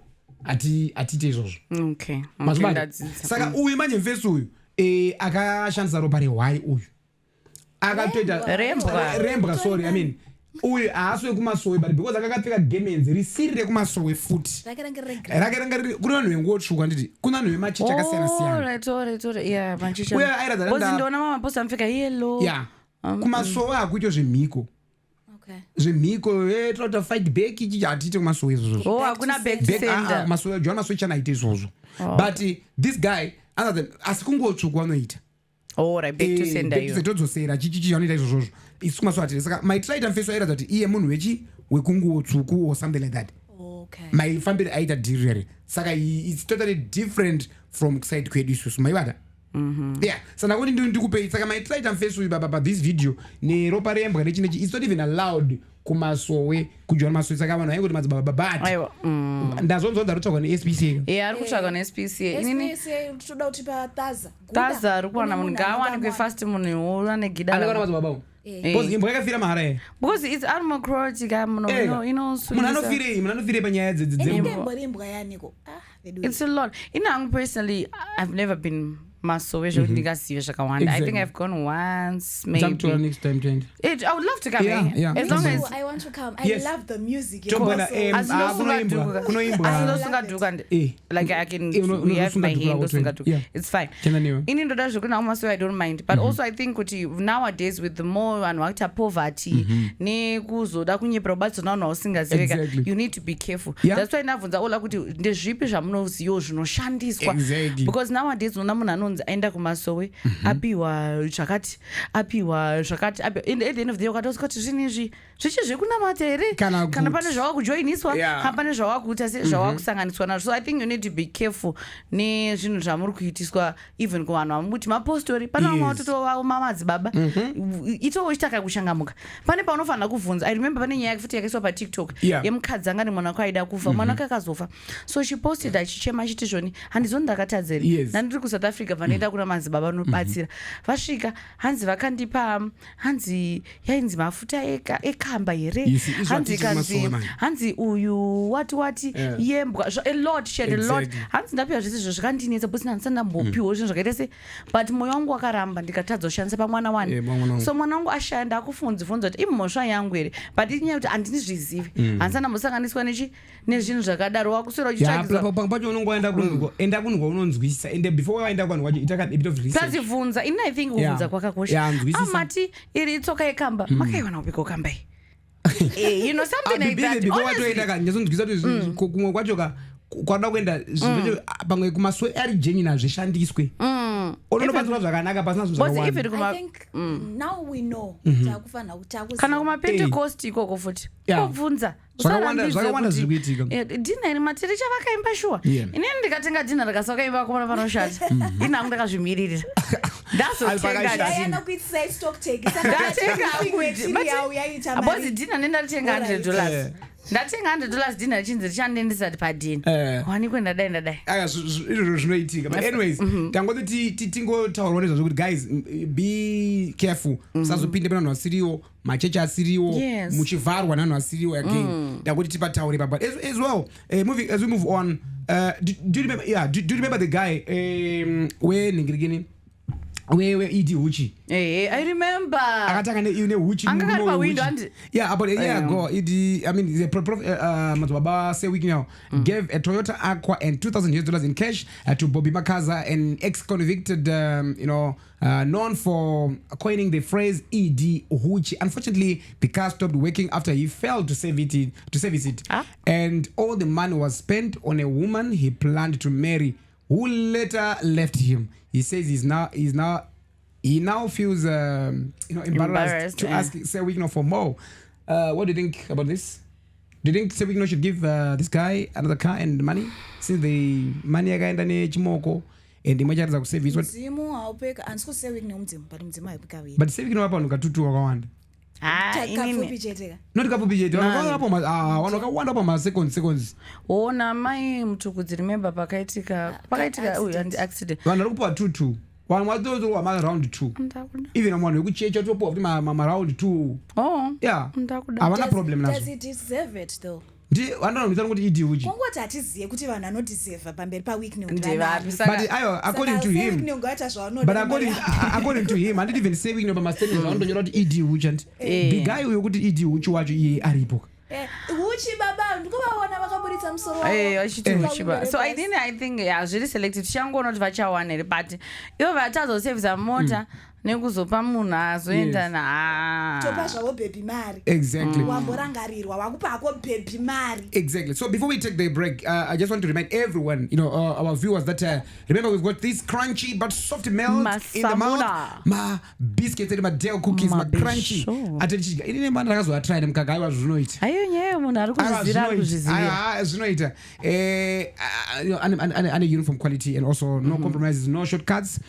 atite izvozvo saka uyu manje mufesi uyu akashandisa ropa rehwai uyu akatoita rembwa sorry I mean uyu haaswe kumasowe but because akakapfeka gemenzi risiri rekumasowe futi rake kuna vanhu vengotsvuka nditi kuna vanhu vemachechi akasiyana-siyana kumasowe hakuito zvemhiko zvemhiko tota fight back ichi hatite kumasowe izvozvo hakuna backmasowe Joan Maswechishanu aite izvozvo but this guy asi kungotsvuka vanoita todzosera chichichi vanoita izvozvozvo isu kumasowe hatite saka maitraita mufesi airatidza kuti iye munhu wekungotsvuku or something like that maifambiri aita dhiri rere saka it's totally different from side kwedu isusu maivata saka kuti ndikupei saka maitraita mufesi uyu baba this video neropa rembwa nechinechi it's not even allowed kumasowe kuJoan Maswechishanu saka vanhu vaingoti madzibaba but ndazonzwa ndarotsvagwa neSPCA ari kutsvagwa neSPCA toda kuti taza ari kuwana munhu ngaawanikwe fast munhu ane gidana madzibaba because imbwa yakafira mahara here because it's animal cruelty munhu anofirei panyaya dzembwa yaniko it's a lot inangu personally I've never been masowe zvokuti ndingazive zvakawanda I think I've gone once maybe next time I would love to come as long as I want to come I love the music asinosungaduka like I can we have my hand osungaduka it's fine ini ndoda zvokuti masowe I don't mind but also I think kuti nowadays with the more vanhu vakuita poverty nekuzoda kunyepera kubatsirwa vanhu vausingaziveka you need to be careful that's why ndabvunza ola kuti ndezvipi zvamunozivo zvinoshandiswa because nowadays unoona munhu akabvunza aenda kumasowe apiwa zvakati apiwa zvakati at the end of the day ukatoswa kuti zvinizvi zvichizvekunamata here kana pane zvavakujoiniswa pane zvavakuita zvavakusanganiswa nazvo. So I think you need to be careful nezvinhu zvamuri kuitiswa even kuvanhu vamuti mapostori pane vamwe vatotovawo mamadzibaba itowo uchitaka kushangamuka pane paunofanira kuvhunza. I remember pane nyaya futi yakaiswa patiktok yemukadzi anga nemwana wake aida kufa mwana wake akazofa so she posted achichema achiti zvoni handizoni ndakatadza here nandiri kuSouth Africa vanoenda kuna madzibaba anobatsira vasvika hanzi vakandipa hanzi yainzi mafuta ekamba here hanzi uyu wati yembwa a lot she had a lot hanzi ndapiwa zvese izvo zvakandinetsa bhosi handisati ndambopiwa zvinhu zvakaita se but mwoyo wangu wakaramba ndikatadza kushandisa pamwana wani so mwana wangu ashanda akufunza kuti imhosva yangu here but inyaya kuti handinizvizivi handisati ndambosanganiswa nezvinhu zvakadaro wakuswera uchitsvagidzwa pacho unongoenda kunhu enda kunhu kwaunonzwisisa ende before waenda kwanhu wacho ita a bit of research plus vhunza ini I think kuvhunza kwakakosha amati iri tsoka yekamba makaiwana upiko kamba you know something like that before watoenda kanyazonzwisisa kuti kumwe kwacho kwada kuenda pamwe kumaswe ari genuine zvishandiswe unonobatsirwa zvakanaka pasina zvinhu zvakawanda. I think now we know takufanira kuti kana kumapentecost ikoko futi kobvunza zvakawanda zviri kuitika dhina iri matiri chavakaimba shuwa inini ndikatenga dhina rikasakaimba komona panoshata inangu ndakazvimirira ndazotengabozi dhina nendaritenga $100 ndatenga $100 dhina richinzi richandendisati padhini wani kwendadai izvozvo zvinoitika but anyways tangoti tingotaurwa nezvazvo kuti guys be careful musazopinde panhu vasiriwo machechi asiriwo muchivharwa nanhu asiriwo again ndakuti tipataure pa but as well as we move on do you remember the guy wenhingirikini ED Huchi? I remember. Akatanga ne Huchi. Angakaripa window. Yeah, about a year ago, ED, I mean, the Prophet Magaya, Sir Wicknell, gave a Toyota Aqua and $2,000 in cash to Bobby Makaza, an ex-convicted, known for coining the phrase ED Huchi. Unfortunately, the car stopped working after he failed to service it, and all the money was spent on a woman he planned to marry, who later left him. He says he now feels embarrassed to ask Sir Wicknell for more. What do you think about this? Do you think Sir Wicknell should give this guy another car and money since the money akaenda nechimoko and imacharidza kuservice? But Sir Wicknell apa nukatutu wakawanda. Not kafupi chete vanhu vakawanda pamaseconds ona mai mutukudzi remember pakaitika accident vanhu vari kupiwa 2 vanhu vatotorwa maround 2 even munhu wekuchecha topiwa kuti maround 2 havana problem nazvo vanonomisa kuti ED Huchi kungoti hatizive kuti vanhu anotiseva pamberi paWicknell but according to him according to him handiti even say Wicknell pamastatement vanondonyora kuti ED Huchi and the guy uyo kuti ED Huchi wacho iye aripo Huchi baba ndikuvaona vakaburitsa musoro vachiti Huchi baba so I think zviri selective tichangoona kuti vachawana here but ivo vatazosevisa mota nekuzopa munhu azoenda topa zvavo bhebhi mari exactly wamborangarirwa wakupa hako bhebhi mari exactly. So before we take the break I just want to remind everyone our viewers that remember we've got this crunchy but soft melt in the mouth ma biscuits and ma Dell cookies ma crunchy atetichiga inini manda ndakazoatry nemukaka aiwa zvinoita ayo nyeyo munhu ari kuzvizira kuzviziva zvinoita ane uniform quality and also no compromises, no shortcuts.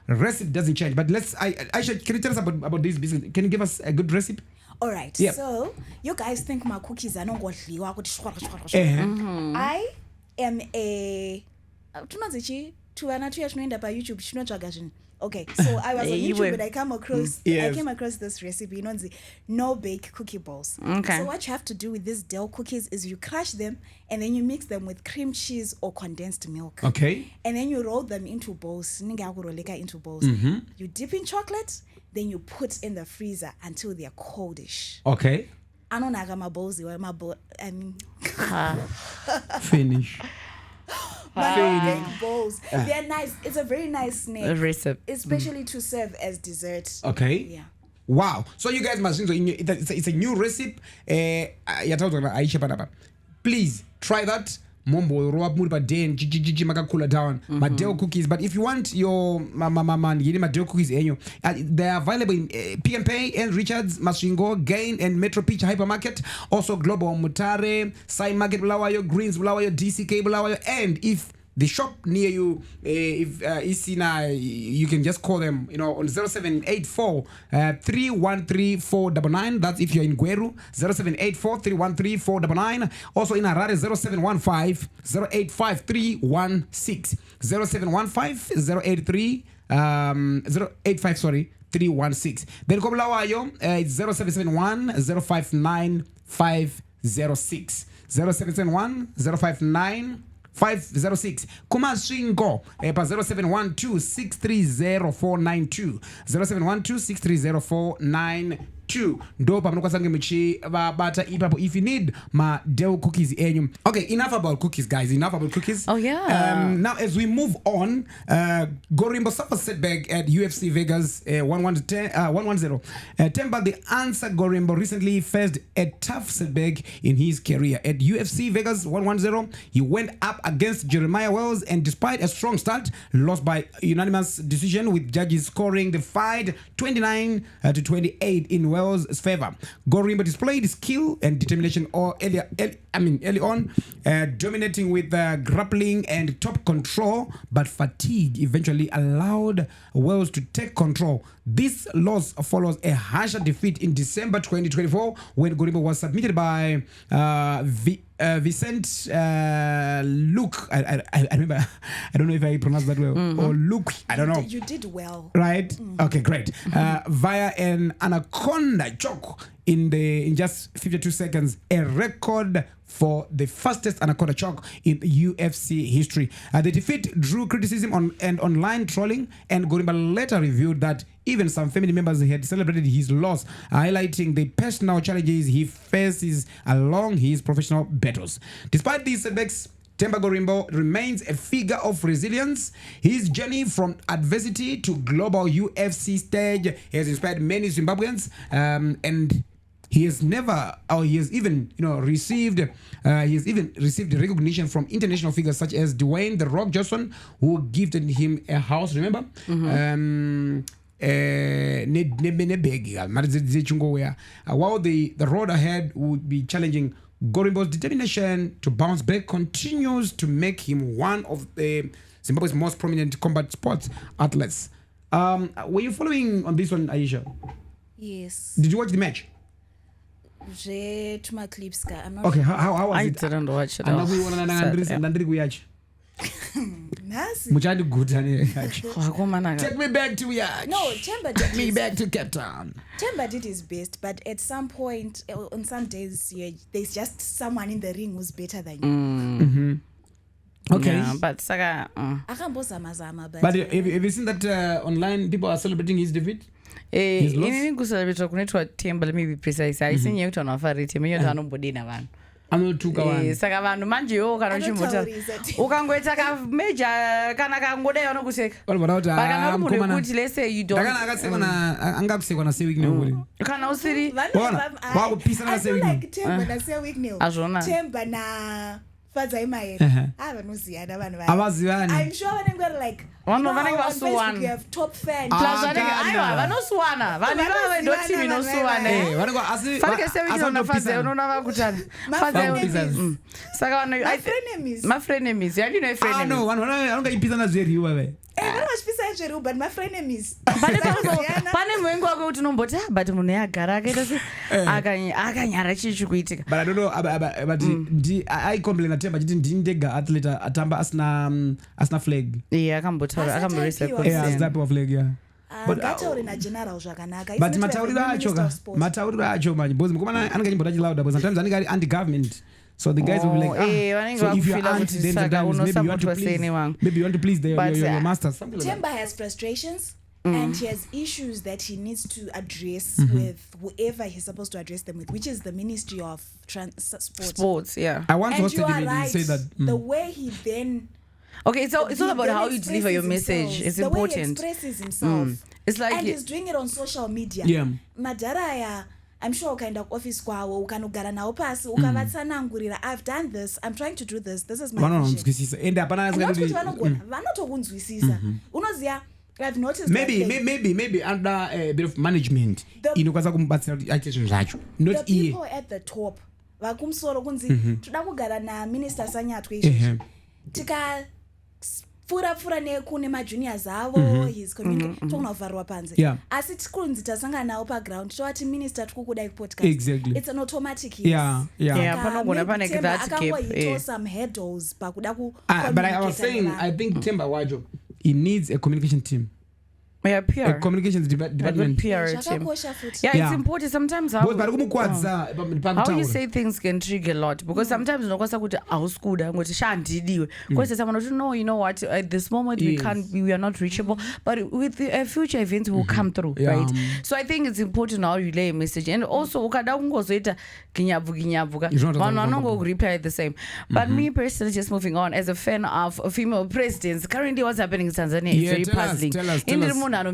Recipe doesn't change, but Aisha, can you tell us about this business? Can you give us a good recipe? All right. Yep. So you guys think my cookies are not godliwa kuti shwara. I am a tunozichi tuvana tuya tunoenda pa YouTube chinotsvaga zvinhu. Okay, so I was on YouTube and I came across this recipe, no bake cookie balls. Okay. So what you have to do with these Dell cookies is you crush them and then you mix them with cream cheese or condensed milk. Okay. And then you roll them into balls. You dip in chocolate, then you put in the freezer until they're coldish. Okay. Anonaga my balls, Finish. Big bowls. They're nice. It's a very nice snack. Recipe. Especially to serve as dessert. Okay. Yeah. Wow. So you guys must know it's a new recipe. Please try that. mombo roll up muri paden maka cooler down madeo cookies. But if you want your madeo cookies they are available in Pick and Pay and Richards, Masvingo, Gain and Metro Pitch Hypermarket, also Global Mutare, Sai Market Bulawayo, Greens Bulawayo, DCK Bulawayo, and if the shop near you, if Isina, you can just call them, on 0784 313 499. That's if you're in Gweru, 0784 313 499. Also in Harare, 0715 085 316, 0715 083 085 316. Then Kobulawayo, it's 0771 059 506, 0771 059 506. Kumasvingo pa 0712 630 492, 0712 630 492. Ndo pamunokwanisa muchi bata ipapo if you need madeo cookies enyu. Okay, enough about cookies, guys. Enough about cookies. Oh yeah. Now as we move on, Gorimbo suffers setback at UFC Vegas 110. Themba the answer Gorimbo recently faced a tough setback in his career. At UFC Vegas 110, he went up against Jeremiah Wells and despite a strong start, lost by unanimous decision with judges scoring the fight 29 to 28 in Wells' favor. Gorimbo displayed skill and determination early on, dominating with grappling and top control, but fatigue eventually allowed Wells to take control. This loss follows a harsher defeat in December 2024 when Gorimbo was submitted by Vicente Luke. I remember. I don't know if I pronounced that well. Or Luke. I don't know. You did well. Right? Okay, great. Via an anaconda choke in just 52 seconds, a record for the fastest anaconda choke in UFC history. The defeat drew criticism and online trolling, and Gorimbo later revealed that even some family members had celebrated his loss, highlighting the personal challenges he faces along his professional battles. Despite these setbacks, Themba Gorimbo remains a figure of resilience. His journey from adversity to global UFC stage has inspired many Zimbabweans, and he has even received recognition from international figures such as Dwayne "The Rock" Johnson, who gifted him a house. Remember, while the road ahead would be challenging, Gorimbo's determination to bounce back continues to make him one of Zimbabwe's most prominent combat sports athletes. Were you following on this one, Aisha? Yes. Did you watch the match? To my clips, I'm not okay, how was it? I didn't watch it. Muchandi Gutani. Take me back to Yatch. No, Themba Take me back to Cape Town. Themba did his best, but at some point, on some days, there's just someone in the ring who's better than you. Okay. Yeah, but Saga. But have you seen that online people are celebrating his defeat? Inini kucelebrate kunoitwa Themba, let me be precise. Aisinye kuti vanhu vafarite menyo anombodina vanhu. Anotuka vanhu. Saka vanhu manjewo kana uchimbota ukangoita kameja kana kangodai vanokuseka. Kana uri munhu wekuti let's say you don't. Angakusekwa na Sir Wicknell. Kana usiri. Wakupisana na Sir Wicknell. Like Themba na Sir Wicknell. Azvona. Themba na Fadza Imael. Vanoziyana vanhu vaya. Avazivani. I'm sure vanenge like vanenge vasuwana. We have top fans. Plus vanenge vanosuwana. Vanhu vave ndo team inosuwana. Vanenge asi. Fanike Sir Wicknell na Fadza unoona vakutana. Fadza frenemies. Saka vanhu my frenemies. You know frenemies. No, vanhu vanenge ipizana zveriwa vave. Vanozvipisa zveriwa but my frenemies. Pane mwengu wako kuti unomboti but munhu yagara akaita se akanyara chichi kuitika. But I don't know but I complain at Themba chiti ndindega athlete atamba asina flag. Yeah, akambotaura akamboresa question. Yeah, azapiwa flag, yeah. But matauriro na general zvakanaka. But matauriro acho manje because mukomana anenge chimbota chilauda because sometimes anenge ari anti government. So the guys will be like, so if you are anti, then sometimes maybe you want to please your masters. Themba has frustrations and he has issues that he needs to address with whoever he's supposed to address them with, which is the Ministry of Sports. Yeah. I once hosted him say that the way he then. Okay, it's all about how you deliver your message. It's important. The way he expresses himself. It's like and he's doing it on social media. Yeah. Madaraya I'm sure ukaenda kuoffice kwawo ukanogara nawo pasi ukavatsanangurira I've done this, I'm trying to do this is my vision. And vanotokunzwisisa unoziva. I've noticed maybe under a bit of management inokwanisa kumubatsira kuti aite zvinhu zvacho, not the people at the top vakumusoro kunzi toda kugara naminister Sanyatwe izvi tika pfura nekune majuniors avo his community tokunovharwa panze asi tikunzi tasangana nawo paground towati minister tikukudai podcast. Exactly. It's an automatic panogona pane that gap some hurdles pakuda ku but I was saying I think Themba wacho he needs a communication team. PR. A communications department. PR team. It's important sometimes how you say things can trigger a lot because sometimes unokwanisa kuti auskuda ngoti shandidiwe because someone will know, you know what, at this moment we are not reachable, but with future events will come through, right? So I think it's important how you relay a message, and also ukada kungozoita kinyavuka vanhu vanongo reply the same. But me personally, just moving on, as a fan of female presidents, currently what's happening in Tanzania is very puzzling. Tell us. But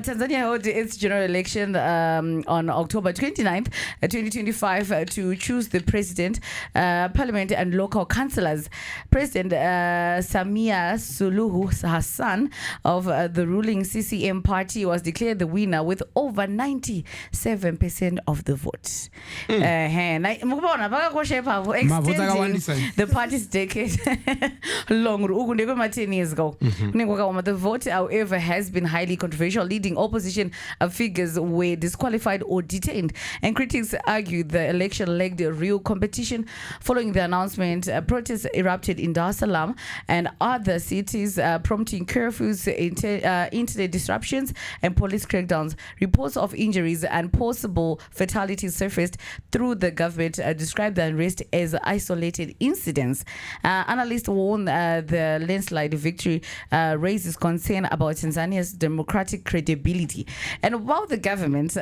Tanzania held its general election on October 29th, 2025 to choose the president, parliament and local councillors. President Samia Suluhu Hassan of the ruling CCM party was declared the winner with over 97% of the vote. Extending the party's decade long 10 years ago. The vote, however, has been highly controversial, leading opposition figures were disqualified or detained. And critics argue the election lacked real competition. Following the announcement, protests erupted in Dar es Salaam and other cities, prompting curfews, internet disruptions, and police crackdowns. Reports of injuries and possible fatalities surfaced through the government, described the unrest as isolated incidents. Analysts warn the landslide victory raises concern about Tanzania's democratic credibility. And while the government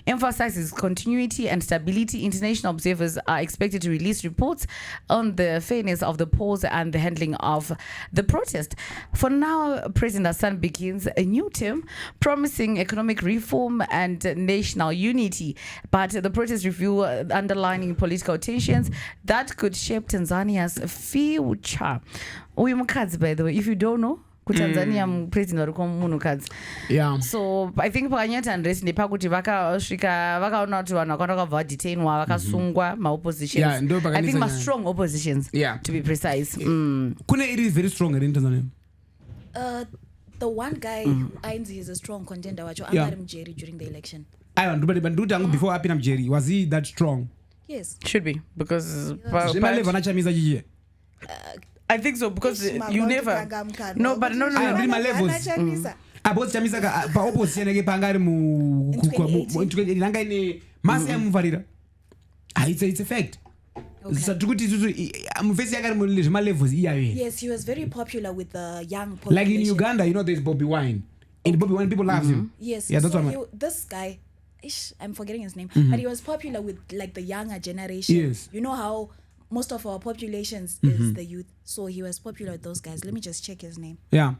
emphasizes continuity and stability, international observers are expected to release reports on the fairness of the polls and the handling of the protest. For now, President Hassan begins a new term, promising economic reform and national unity. But the protest reveal underlying political tensions that could shape Tanzania's future. By the way, if you don't know, Tanzania president munhukadzi. So I think pakanyata unrest nepakuti vakasvika vakaona kuti vanhu vakawanda vakabva vadetainwa vakasungwa maoppositions. I think strong oppositions, to be precise. Kune it is very strong in Tanzania. The one guy Ainzi is a strong contender wacho angari mjeri during the election. Before apina mjeri, was he that strong? Yes, should be, because I think so, because you never. No, but no. I agree my levels. About chamisa pa opposition ke pangari mu ilanga ine masi yamuvarira. It's a fact. So yes, he was very popular with the young population. Like in Uganda, you know, there's Bobby Wine. In Bobby Wine, people love him. Yes, that's so this guy, I'm forgetting his name, but he was popular with like the younger generation. Yes. You know how most of our populations is the youth, so he was popular with those guys. Let me just check his name. So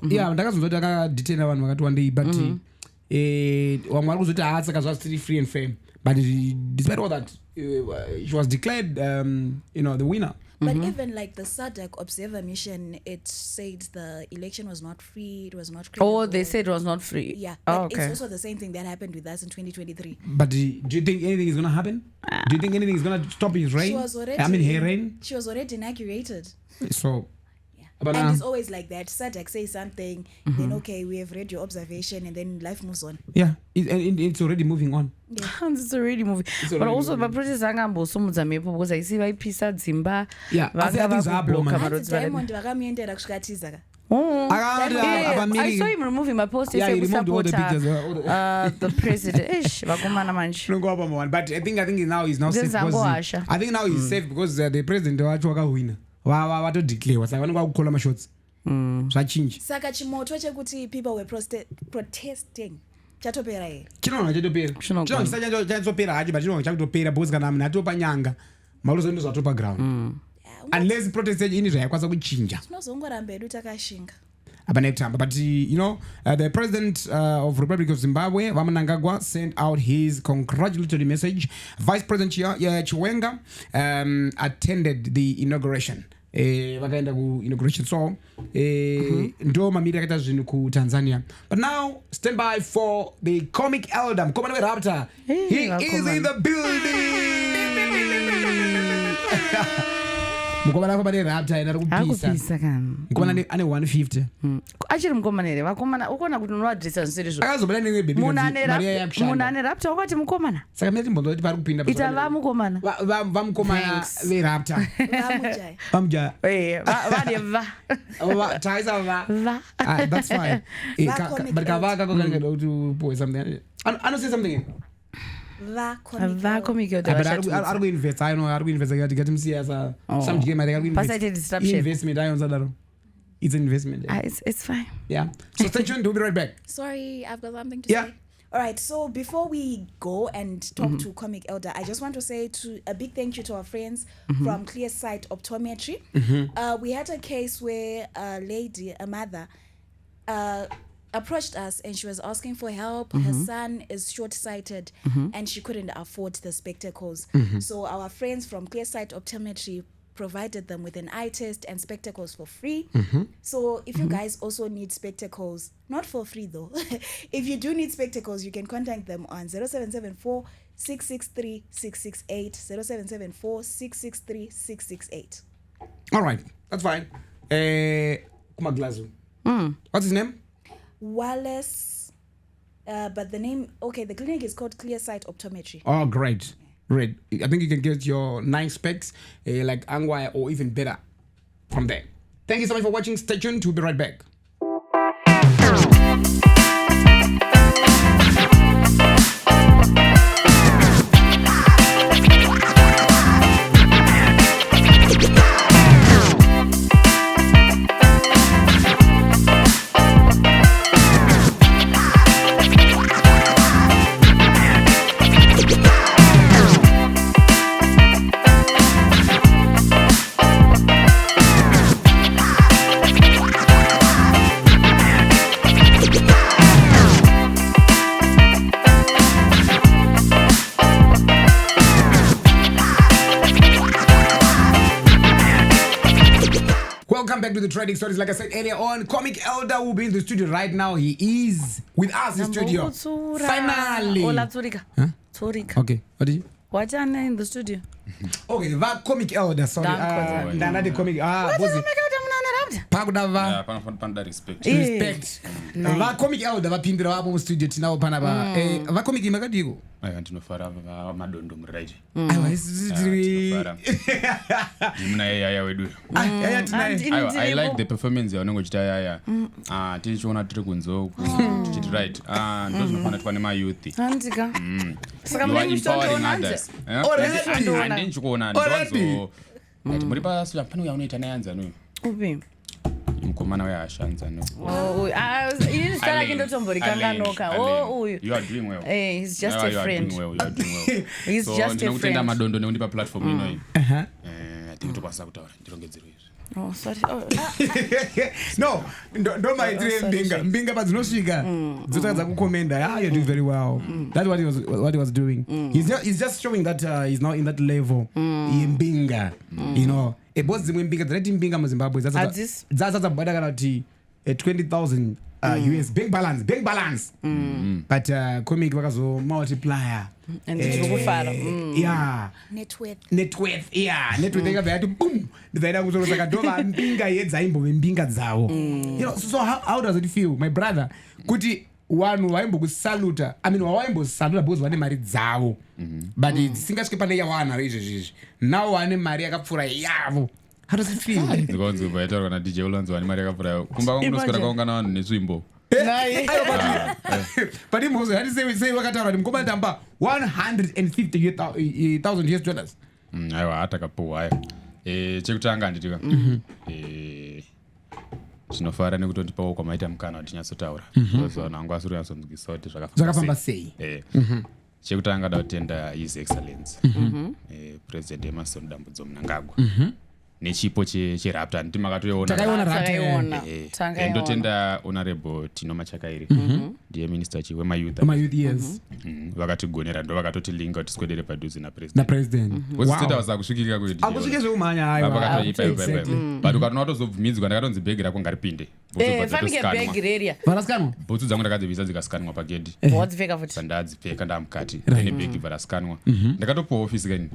ndakazonzwa akadetaina vanhu vakati wandei, but vamwe vari kuzoti haasaka zvasiri free and fair, but despite all that she was declared the winner. But even like the SADC observer mission, it said the election was not free, it was not credible. Oh, they said it was not free. Yeah, but it's also the same thing that happened with us in 2023. But do you think anything is going to happen? Do you think anything is going to stop his reign? Her reign? She was already inaugurated. So... But and it's always like that. SADC says something, then okay, we have read your observation, and then life moves on. Yeah, it's already moving on. Yeah. It's already moving. But also, the protest because I see why Pisa Zimba. Yeah, I think Diamond I saw him removing my post. Yeah, he removed all the pictures. The president. But I think now he's safe. I think now he's safe because the president winner. Declare what's like call my shots. Change. Saka chimoto chekuti people were protesting. Chatopera here. Because kana mnatopa nyanga. Malozo ndo zatopa ground. Unless protest ini zvayakwanisa kuchinja. Tinozongoramba edu takashinga. But the president of Republic of Zimbabwe, Mnangagwa, sent out his congratulatory message. Vice President Chiwenga attended the inauguration. Vakaenda ku inauguration, so ndo mamiri akaita zvinhu ku Tanzania. But now stand by for the comic elder Mukomana weRaptor. He is in the building. Mukomana weRaptor enda kupisa mukomana ane 150 achiri mukomana here vakomana ukona kuti unoadresa zvisiri akazobada nemwe baby munhu ane Raptor wakati mukomana saka mimi timbonzoti pari kupinda ita vamukomana weRaptor vamujaya vane taisa va that's fine but kavaka kokanga to boy something I say something va comic elder ari kuinvest ari kuinvest get msiyasa some game ari kuinvest investment ayonzadaro it's an investment it's fine so stay tuned, we'll be right back. Sorry, I've got something to say. All right, so before we go and talk to Comic Elder, I just want to say a big thank you to our friends from Clear Sight Optometry. We had a case where a mother, approached us and she was asking for help. Her son is short-sighted and she couldn't afford the spectacles. So our friends from Clear Sight Optometry provided them with an eye test and spectacles for free. So if you guys also need spectacles, not for free though, if you do need spectacles, you can contact them on 0774 663 668, 0774 663 668. All right, that's fine. Kumaglazu. What's his name? Wallace, but the clinic is called Clear Sight Optometry. Oh, great. I think you can get your 9 specs like Angwai or even better from there. Thank you so much for watching. Stay tuned. We'll be right back. Welcome back to the Trading Stories. Like I said earlier on, Comic Elder will be in the studio right now. He is with us in the studio. Finally. Huh? Okay. What did you? What are you in the studio? Okay, that Comic Elder. Sorry. The comic. Pakudava panda respect. Va Comic Elder vapindira vapo mu studio tinavo panapa. Va comic makadiko. Ndinofara madondo muraiti. Aiwa isitiri. Yaya wedu. I like the performance yaunongochita yaya. Tichiona tiri kunzo tichiti right. Ndozvinofana twane ma youth. Andika. Saka mimi empowering others. Andinchikuona ndonzo. Muri pasi pano yaunoita nayanza no. Upi. Mukomana weashanza no. Ini stara kindotombori kanganoka. You are doing well. Hey, he's just a friend. You are doing well. He's so, just a friend. Ndinokutenda madondo neundipa platform ino iyi. I think tokwanisa kutaura ndirongedzero izvi. Oh, sorry. No, don't mind Mbinga padzinosvika. Dzotadza kukomenda. You're doing very well. That's what he was doing. He's just showing that he's not in that level. Mbinga, you know. Both dzimwe Mbinga dzati Mbinga muZimbabwe dzadzadza kubada kana kuti 20,000 US bank balance. But comic vakazo multiplier and ndikufara. Yeah. Net worth. Networth ikabva boom. Ndizaida kuzoro saka ndova Mbinga yedzaimbo Mbinga dzawo. You know, so how does it feel, my brother? Kuti wanhu vaimbokusaluta, waimbosaluta because vane mari dzavo. But singasvike pane yawana izvezvi. Now vane mari yakapfuura yavo. How does it feel? Ndikonzi vaitaura kana DJ Ulanzo vane mari yakapfuura yavo. Kumba kunoswera kaungana vanhu nesvimbo. But him also had to say wakataura kuti mukomana tamba 150,000 US dollars. Aiwa atakapuwa aya. Chekutanga nditika. Tinofara nekutondipawo kwamaita mukana kuti tinyatsotaura. So nangu asuri yansonzwisa kuti zvakafamba sei. Chekutanga da kutenda His Excellency President Emerson Dambudzo Mnangagwa. nechipo cheraptor nditi makatoiona ndotenda honorable Tino Machakairi ndiye minister wemayouth vakatigonera ndo vakatotilinga kuti tiswedere padhuze napresident state house akusvikika but ukatona watozobvumidzwa ndakatonzi bhegi rako ngaripinde bhutsu dzangu ndakadzivisa dzikaskanwa pagedhi ndadzipfeka ndamukati ine bhegi varaskanwa ndakatopuwa ofisi kaini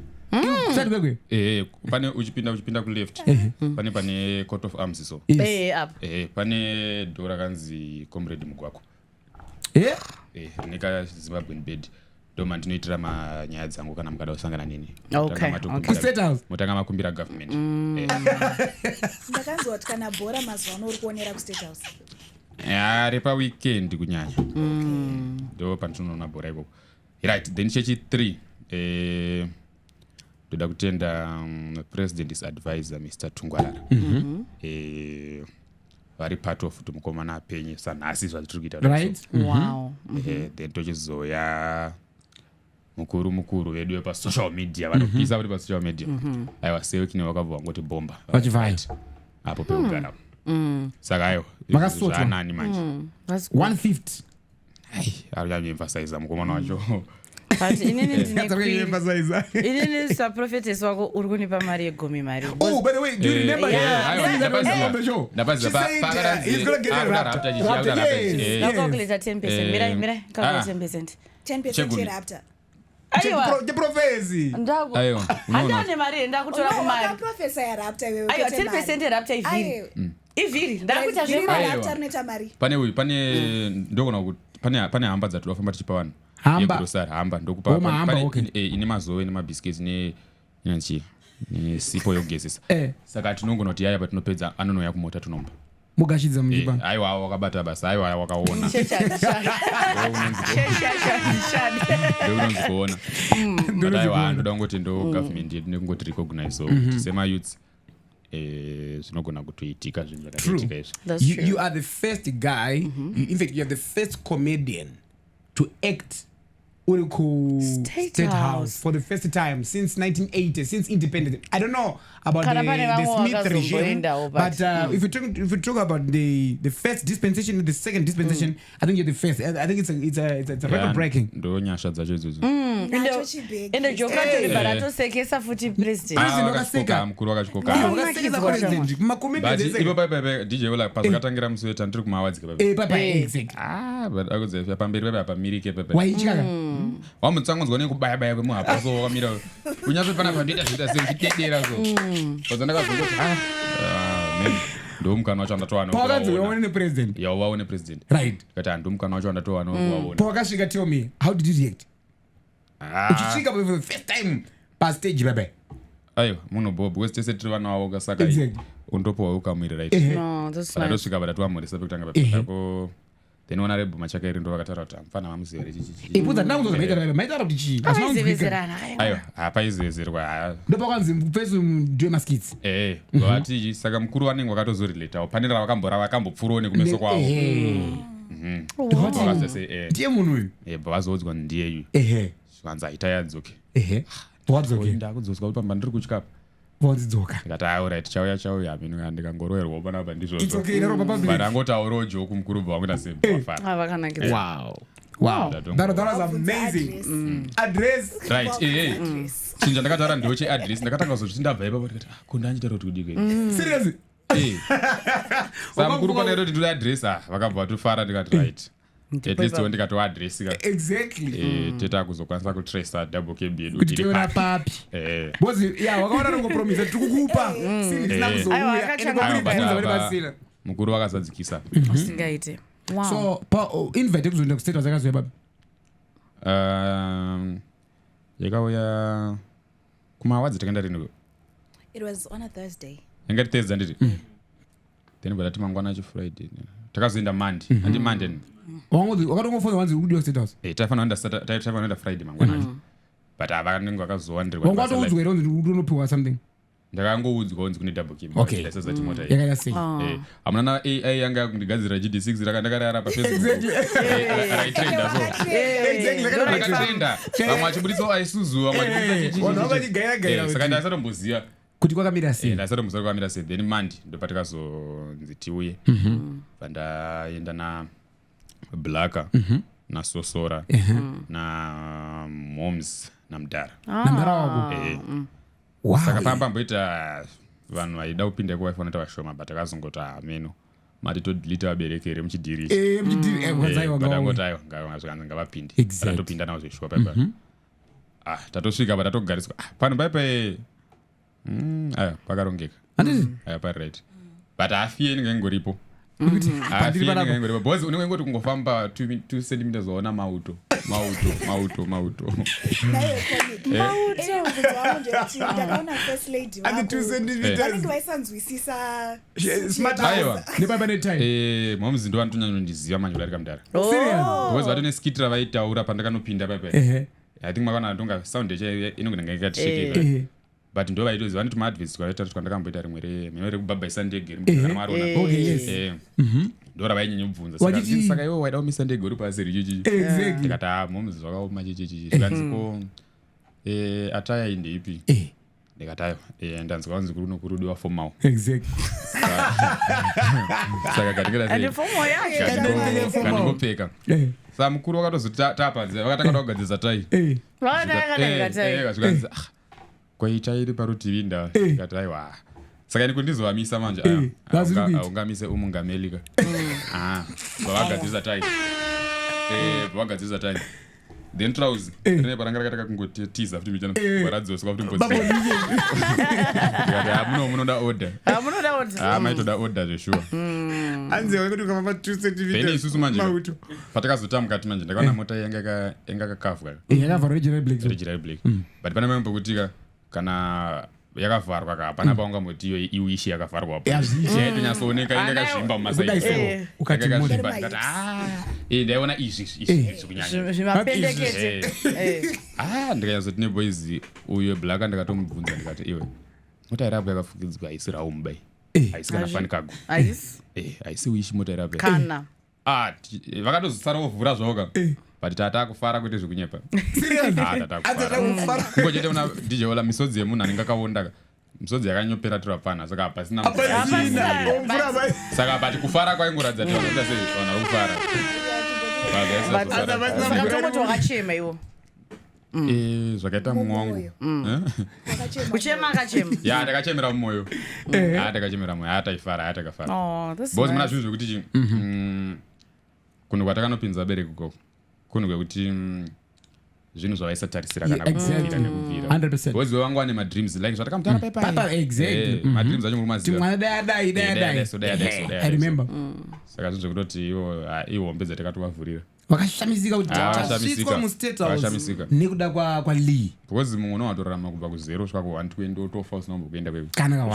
pane uchipinda kuleft pane court of arms so pane door rakanzi comrade Mugwako nika Zimbabwean bed ndoma ndinoitira manyaya dzangu kana mukada kusangana nini mutanga makumbira government ndakanzwa kuti kana bhora mazuva uri kuonera kustate house repa weekend kunyanya ndo pandinoona bhora ikoko right then chechi 3 ndoda kutenda president's advisor Mr. Tungwarara vari part of kuti mukomana apenye sanhasi zvazvitiri kuita then tochizoya mukuru vedu vepasocial media vanopisa kuti pasocial media aiwa Sir Wicknell vakabva vangoti bomba apo peugara saka aiwa zvanani manje 150 arikuemphasize mukomana wacho but inini Sir Prophetess wako uri kunipa mari yegomi mari. Oh, by the way, do you remember? Calculate 10%. Mira, calculate 10%. 10% Raptor. Aiwa. The prophecy. Aiwa. Handane mari ndakutora kumari. Aiwa, professor ya Raptor wewe. Aiwa, 10% Raptor iviri. Iviri. Ndakuita zvema Raptor neta mari. Pane ndogona kuti pane hamba dzatofamba tichipa vanhu. Hamba ndokupa ine mazove nemabhiskits nenchi nesipo yogezesa saka tinongona kuti yaya patinopedza anonouya kumota tinomba mugashidza mujiba aiwa wakabata basa aiwa wakaona unonzi kuona but aiwa ndoda kungoti ndo government yedu nekungoti recognize so semayouths zvinogona kutoitika zvinhu zvakaitika izvi. You are the first guy, in fact you are the first comedian to act State House for the first time since 1980, since independence. I don't know about the Smith regime, but if you talk about the first dispensation and the second dispensation, I think you're the first. I think it's a record breaking. Ndo nyasha dzacho idzodzo. Ende joka to liberato sekesa futi president. Akaseka mukuru wakachikoka. Wakaseka president. Ipo bye DJ wala pazakatangira musweta ndiri kumawadzi bye. Exactly. But akudzefya pamberi bye pamirike bye. Waichaka. Wamutsangonzwa nekubaya kwemuhapa so wakamira kunyatsve pana pandoita zvita sechidedera so pazandakazongoti ndomukana wacho andatowaone president waone president right kati ndomukana wacho andatowaona pawakasvika tell me how did you react uchisvika for the first time pastage baba aiwa munhu bob wese tiri vana wavo kasaka undopowa ukamwiri right atosvika patatuamurisa pekutanga papeko then honorable Machakairi ndo vakataura kuti amfana vamuzivere ibudza ndakuzomaitaura kuti chii aiwa hapaizezerwa ndopakwanzi mupesi ndiwe maskits vati saka mukuru vanenge vakatozorelatawo pane ravakambopfuurawo nekumeso kwavo ndiye munhu uyu vazodzwa ndiyeyu vanzi aita yadzoke ndakudzoswa kuti pamba ndiri kutyapa vonzidzoka ngati aura tichauya mino ndikangoroerwa panapa ndizvozvo angotaurawo joke mukuru bva wanguita wow that was amazing address right chinhu chandakataura ndo cheaddress ndakatanga kuzoti ndabva ipapo ndikati kundanjitaura kuti kudike seriously saka mukuru panaero kuti ndiri address vakabva vatofara ndikati right at least ndikatoa address exactly teta kuzokwanisa kutrace double KB yedu kuti tiona papi bozi wakaona rongopromisa tikukupa sina kuzouya mukuru wakazadzikisa usingaite so invite kuzoenda kustate zakazouya babi yakauya kumawadzi takaenda riniko it was on a Thursday ingati Thursday nditi then bada timangwana chifriday takazoenda Monday andi Monday wakatongofonza wanzi kudiwa state house taifanoenda Friday mangwana but avanenge vakazowandirwa wangatouzwa here unzi unopiwa something ndakangoudzwa unzi kune double game license mota yakaya sei amuna na AI yanga kundigadzira GD6 ndakarara pa Facebook trenda so trenda vamwe vachibudisa aisuzu vamwe vachibudisa saka ndasatomboziva kuti kwakamira sei ndasati musoro kwakamira sei then mandi ndopatakazonzi tiuye pandaenda na blaka na sosora na moms na mdara wako saka pambamboita vanhu vaida kupinda kuwife vanota vashoma but akazongota meno mati todelete vabereki here muchidhiriangoti aiwa ngazvikanzi ngavapinde atatopinda navo zveshua paipa tatosvika pa tatogariswa pano paipai aya pakarongeka aya pari right but hafiye ningengoripo because unenge ngoti kungofamba 2 centimeters waona mauto ndakaona first lady waisanzwisisa mamuzi ndo vanotonyanyondiziva manje kudarika mudhara because vatoneskitira vaitaura pandakanopinda paipai I think makana ndonga sound yeche inongena ngakatishekera but ndo vaitozi vanoti maadvice kwaita kuti kandakamboita rimwe remene rekubhabhaisa ndege kana marona ndora vainyanya kubvunza saka iwe waida kumisa ndege uri pasi richichi ndikati momuzi zvakaoma chichichi zvikanziko ataya indeipi ndikati ayo ndanzwa kunzi kuri nokurudiwa fomawo saka katikandingopfeka saka mukuru wakatozotapazia vakatanga kugadzisa tai zvikanzi kwaita iri parutivi nda ikati aiwa saka ini kundizovamisa manje aungamise umungamelika vavagadzisa tai then trousi rine paranga rakataka kungotiza futi michana varadzoska futi munoda order maitoda order zveshua then isusu manje patakazota mukati manje ndakaona mota yanga kakavhwa regional black but pane mamwe pokutika kana yakavharwa kapana paungamboti iyo iwishi yakavharwapo yaitonyatsooneka inga kazvimba mumasaiso ndaiona izvi kunyanya ndikanyazoti neboys uyo black ndakatomubvunza ndikati iwe mota irapo yakafukidzwa haisi raumubai haisi kana fanikago haisi wishi mota irapo kana vakatozosara vovhura zvoka but tatakufara kuite zvekunyepa kungochete una dj ola misodzi yemunhu anenge akaondaka misodzi yakanyopera tirapana saka pasina saka but kufara kwaingoratidza kuti vanoita sei vanhu vari kufara tongoti wakachema iwo zvakaita mumwe wangu kuchema akachema ndakachemera mumwoyo ndakachemera mwoyo ataifara atakafara bcause muna zvinhu zvekuti kunhu kwatakanopinza abereki ukoko kunhu kwekuti zvinhu zvavaisatarisira kana kubvira nekubvira bcause wangu wane madreams like zvatakamutara paipadreams acho murumaziva saka zvinhu zvekutoti ihombe dzatakatowavhurira wakashamisika kuti tasvitswa mustatehousenekuda kwa Lee because mumwe unowatorarama kubva ku0 kusvika ku120 otofa usina kumbokuenda kweko kana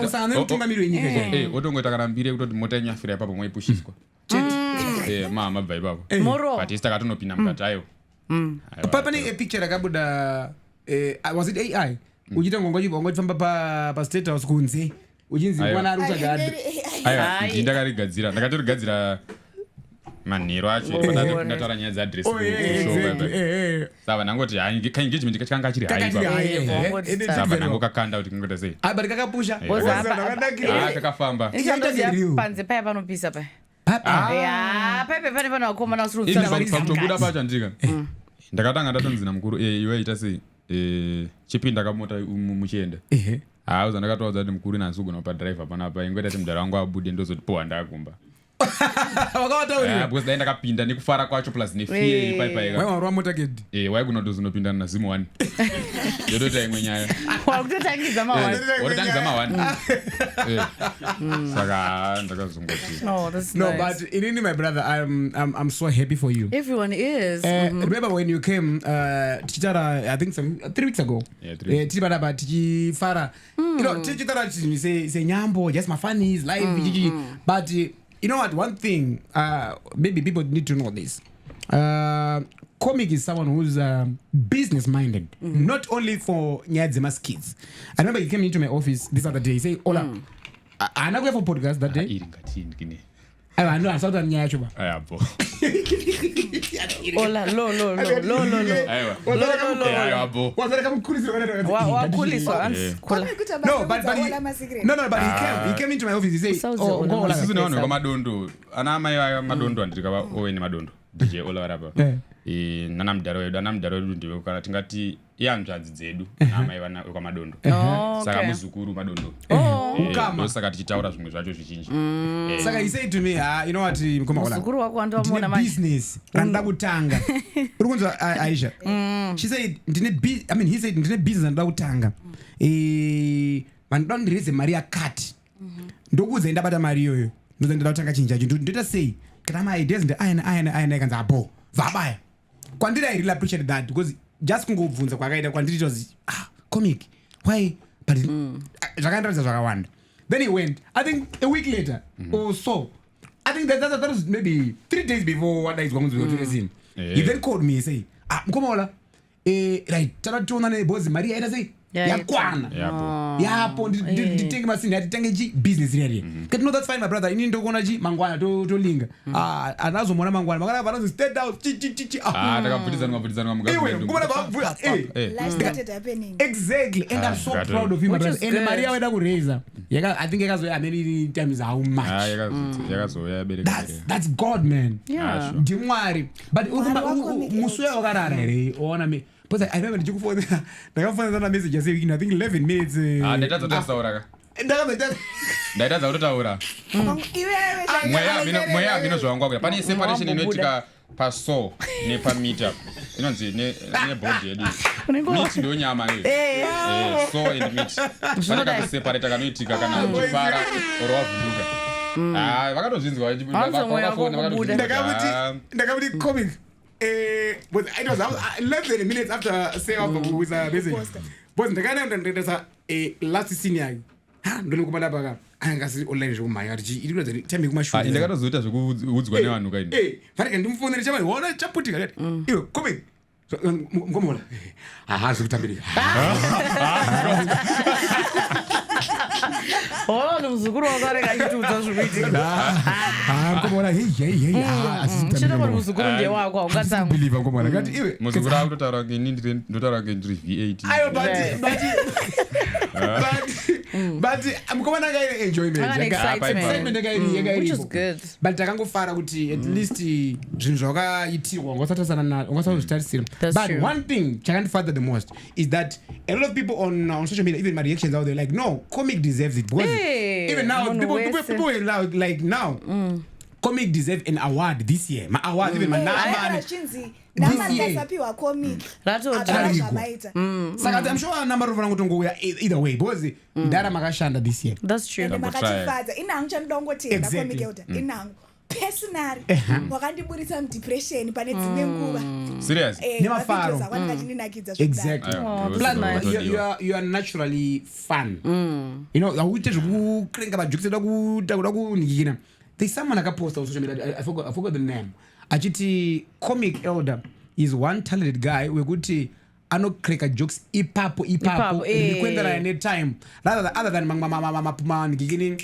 usana nemutungamiri wenyika otongoita kana mbiri yekutoti mota inyafira ipapo mwaipushiswa mabva ipapo but isi takatonopinda mukati ayo pane picture yakabuda was it AI uchiita ngongofamba pastate house kunze uchinzi mwana ari kutsvaga ndii ndakarigadzira ndakatorigadzira manhero acho ndataura nyaya dzeadress saka nangoti kaengagement kachikanga chiri haisaka nango kakanda kuti kangota sei but kakapusha kakafamba panze paya panopisa paya paipe pane pano vakomana pakutobuda pacho ndika ndakatanga ndatonzina mukuru iwe ita sei chipinda kamota muchienda uzandakataudza kuti mukuru inasugona padriver panapa ingoita kuti mudhara wangu abude ndozoti powa ndakumba because daenda kapinda nekufara kwacho plus nefear paipawarwa motakedi waigona kutozinopindana na zimu 1 yotoita imwe nyaya wakutotangidza ma1 saka ndakazongoti no but inini my brother I'm so happy for you. Everyone is remember when you came tichitara I think some 3 weeks ago tichipadapa tichifara tichitara say nyambo just my fun is live but you know what, one thing maybe people need to know this, comic is someone who's business minded, not only for Nyadzema's kids. I remember he came into my office this other day, he said Ola, I'm not going for podcast that day. I know I saw that Nyachuba. Ola lo. Wakuliswa kula. No, but he came into my office. He said, sisi naona kwa madondo ana mai madondo andika owe ni madondo DJ Ola Waraba nanamdaro wedu ndiwe kana tingati yanzvadzi dzedu namai vana kwa madondo saka muzukuru madondo ukama saka tichitaura zvimwe zvacho zvichinji saka he said to me you know what mukoma wala muzukuru wako andamona manje business randa kutanga uri kunzwa Aisha she said he said ndine business randa kutanga vandoda ndireze mari yakati ndokuudza ndabata mari iyoyo ndoenda kutanga chinja chintu ndoita sei kana my ideas ayana kanza apo vabaya kwandiri I really appreciate that because just kungobvunza kwakaita kwandiri tozi comic why but zvakaendaridza zvakawanda then he went I think a week later or so I think that was maybe 3 days before what is going to be he then called me say mkomola right tarationa ne boss Maria ita say yakwana yapo nditenge masini atitenge chi business ready but no that's fine my brother ini ndokona chi mangwana to anazomona mangwana makana vanozi stay down chi takabvutidzana life started happening exactly and I'm so proud of him my brother and Maria weda kureza I think yakazoya many times how much yakazoya that's God man ndimwari but musuya wakarara here ona me but I remember ndakafonera message yase I think 11 minutes ndaitadza kutotaura mweya vino zvavangwakuya pane separation inoitika paso nepamita inonzi nebhodi yedu meat ndo nyama iyo so and meat pane kakuseparata kanoitika kana uchifara oro wavhunduka vakatozvinzwa ndakamuti comic but it was less than a minute after say off with a message but ndakanaendesa last scene yake ndinokumada paka angasi online zvokumhanya kuti iri kuti time kumashuta ndakatozoita zvekuudzwa nevanhu kaini fanike ndimfonere chama wona chaputika kati iwe comic ngomola zvekutambiri muzukuru wakareka achitiudza zvikuitika ngomola chinokuti muzukuru ndiye wako haungatangwa ngomola kati iwe muzukuru akutotaura ngeni ndotaura ngendiri V8 ayo but mukoma nakaine enjoyment which is good but takangofara kuti at least zvinhu zvakaitirwa ungasatozvitarisira but one thing chakandifadha the most is that a lot of people on social media, even my reactions out there, like no, comic deserves it because even now people are like now comic deserves an award this year. My award even my nama namasapiwa comic saka I'm sure a number of vangotongoya either way because ndara makashanda this year. That's true. Makachifadza inangu chandongotenda comic yauta inangu personally wakandiburisa depression pane dzimwe nguva serious nemafaro exactly you are naturally fun you know auite zvekukrenga majokes eda kuda kunikina there's someone akaposta on social media I forgot the name achiti comic elder is one talented guy wekuti anokreka jokes ipapo kuenderana netime rather than manikikini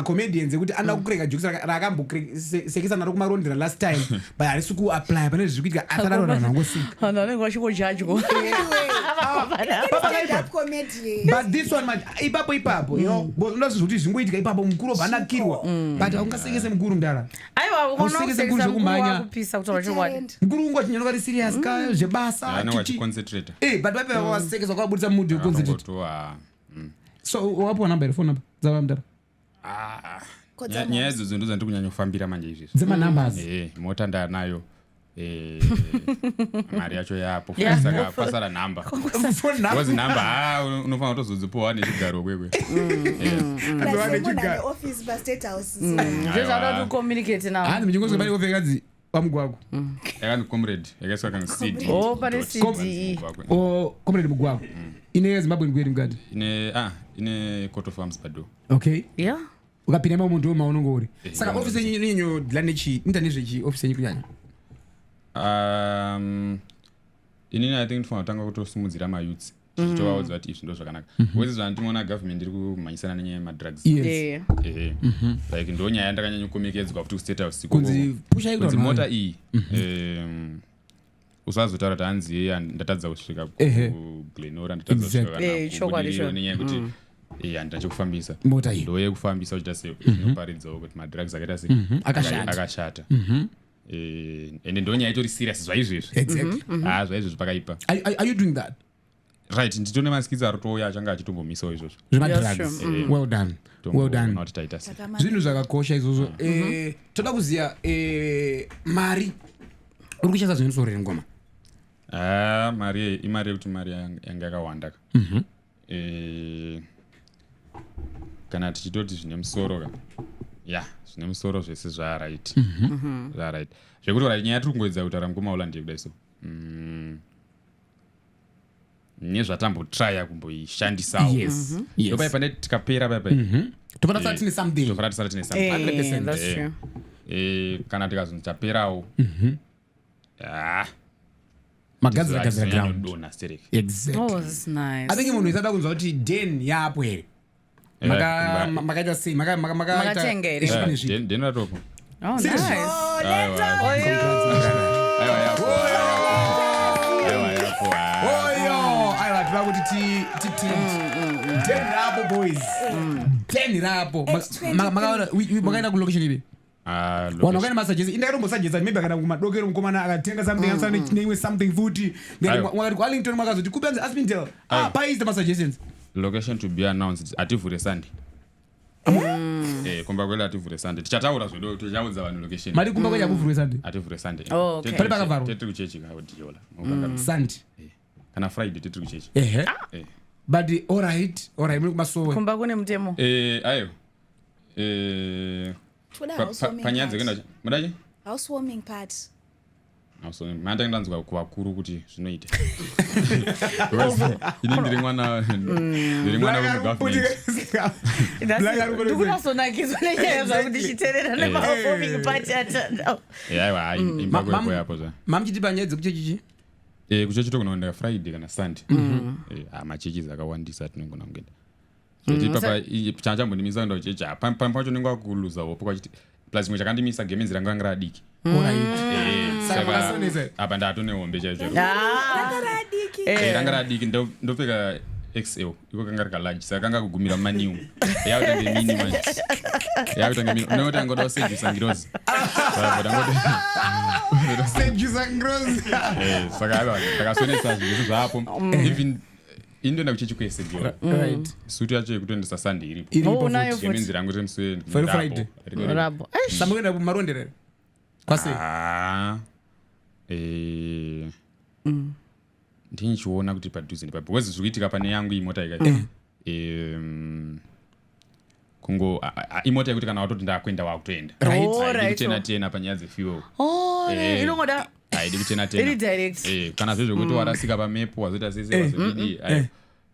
comedians ekuti anakukreka jokes rakambosekesa naro kumarondera last time but harisi kuapply pane zvikuitika asararora nangosika anenge vachingojajwa but this one man ipapo you know ndozvikuti zvingoitika ipapo mukuru vanakirwa but aungasekese mukuru mdara aiwa unosekesa mukuru wakupisa kuti vachiwadi mukuru ungochinyanuka ri serious ka zvebasa concentrate but vape vasekesa kwabudisa mood yo concentrate so wapo number phone number dzava mdara nyaya idzodzo ndo dzandiri kunyanya kufambira manje izvizvi dzema numbers mota ndanayo mari yacho yapo saka pasara namba because namba unofanira kutozodzipowa nechigaro kwekwe office ba state house zvezvada to communicate now hani michingozi bali ofekadzi pamugwako yakani comrade yakaiswa kana CD pane CD comrade mugwako ine Zimbabwe ngweri ngati ine court of arms pado okay yeah ukapinda mundu maunongori saka office yenyu dlanechi internezvechi office yenyu kunyanya inini I think ndifuna kutanga kutosimudzira mayouths tichitovaudza kuti izvi ndo zvakanaka wese zvandinoona government iri kumhanyisana nenyaya yemadrugs like ndo nyaya ndakanyanya kukomekedzwa kuti kustate house kunzi pusha kunzi mota iyi usazotaura kuti hanzi ndatadza kusvika kuglenora ndatadza kusvika nenyaya yekuti handina chekufambisa ndoye kufambisa uchita sei zvinoparidzawo kuti madrugs akaita sei akashata ende ndonyaya itori serious zvaizvezvi zvaizvezvi pakaipa. Are you doing that? Right, nditone maskidzi aritoya achanga achitombomisawo izvozvo zvemadrugs. Well done. Zvinhu zvakakosha izvozvo. Toda kuziva mari uri kushandisa zvinosoro rengoma. Imari yekuti mari yanga yakawanda kana tichitoti zvine musoro zvine musoro zvese zvaraiti zvekuti nyaya tiri kungoedza kutaura ngoma ulandi yekudai so nezvatambotraya kumboishandisawo ndopai pane tikapera paipai tofanira tine something kana tikazonzi taperawo magadzira ground dona stereki atinge munhu isada kunzwa kuti den yapo here makaita sei makatenga here denatopo tava kuti den rapo boys den rapo makaenda kulocation ipi vanhu vakaenda masajesa indakatombosajesa maybe akana kumadokero mukomana akatenga something neimwe something futi wakati kuarlington makazoti kupenzi aspindel paiste masuggestions location to be announced ativhure sunday kumba kwele ativhure sunday tichataura zvedo tichaudza vanhu location mari kumba kwele akuvhure sunday ativhure sunday pali pakavharwa tetiri kuchechi kaodiyola sunday kana friday tetiri kuchechi but alright muri kumasowe kumba kune mutemo ayo panyaya dzekuenda mudachi housewarming part manda ndanzwa kuvakuru kuti zvinoita ini ndiri mwana wemugovernmentndikunasonakizwa nenyaya zvakuti chiterera nemahousewarming part imba kwekoyapo zva mamuchiti panyaya dzekuchechichi kuchechi tokunoenda friday kana sunday machechi akawandisa atinongona kuenda papa chana chambondimisa kuenda kuchechi pacho ndinga kuluza hope kwachiti plus imwe chakandimisa gemenzi ranga ranga radiki apa ndatone hombe chaizvo ranga radiki ndopfeka XL iko kanga rikalarge saka kanga kugumira maniu yakutange mini manje nekuti angoda kusejusa ngirozi saka takasonesa zvinhu zvapo even indoenda kuchechi kwese jora suti yacho yekutoendesa sunday iripo gemenzi rangu remuswerapo samboenda kumaronderero kwase ndinichiona kuti padhuze nepa because zvikuitika pane yangu imota kungo imota yekuti kana watoti ndakwenda wakutoenda tena panyaya dzefuel inongoda haidi kutena kana zvezvekuti warasika pamepo wazoita sese wazodii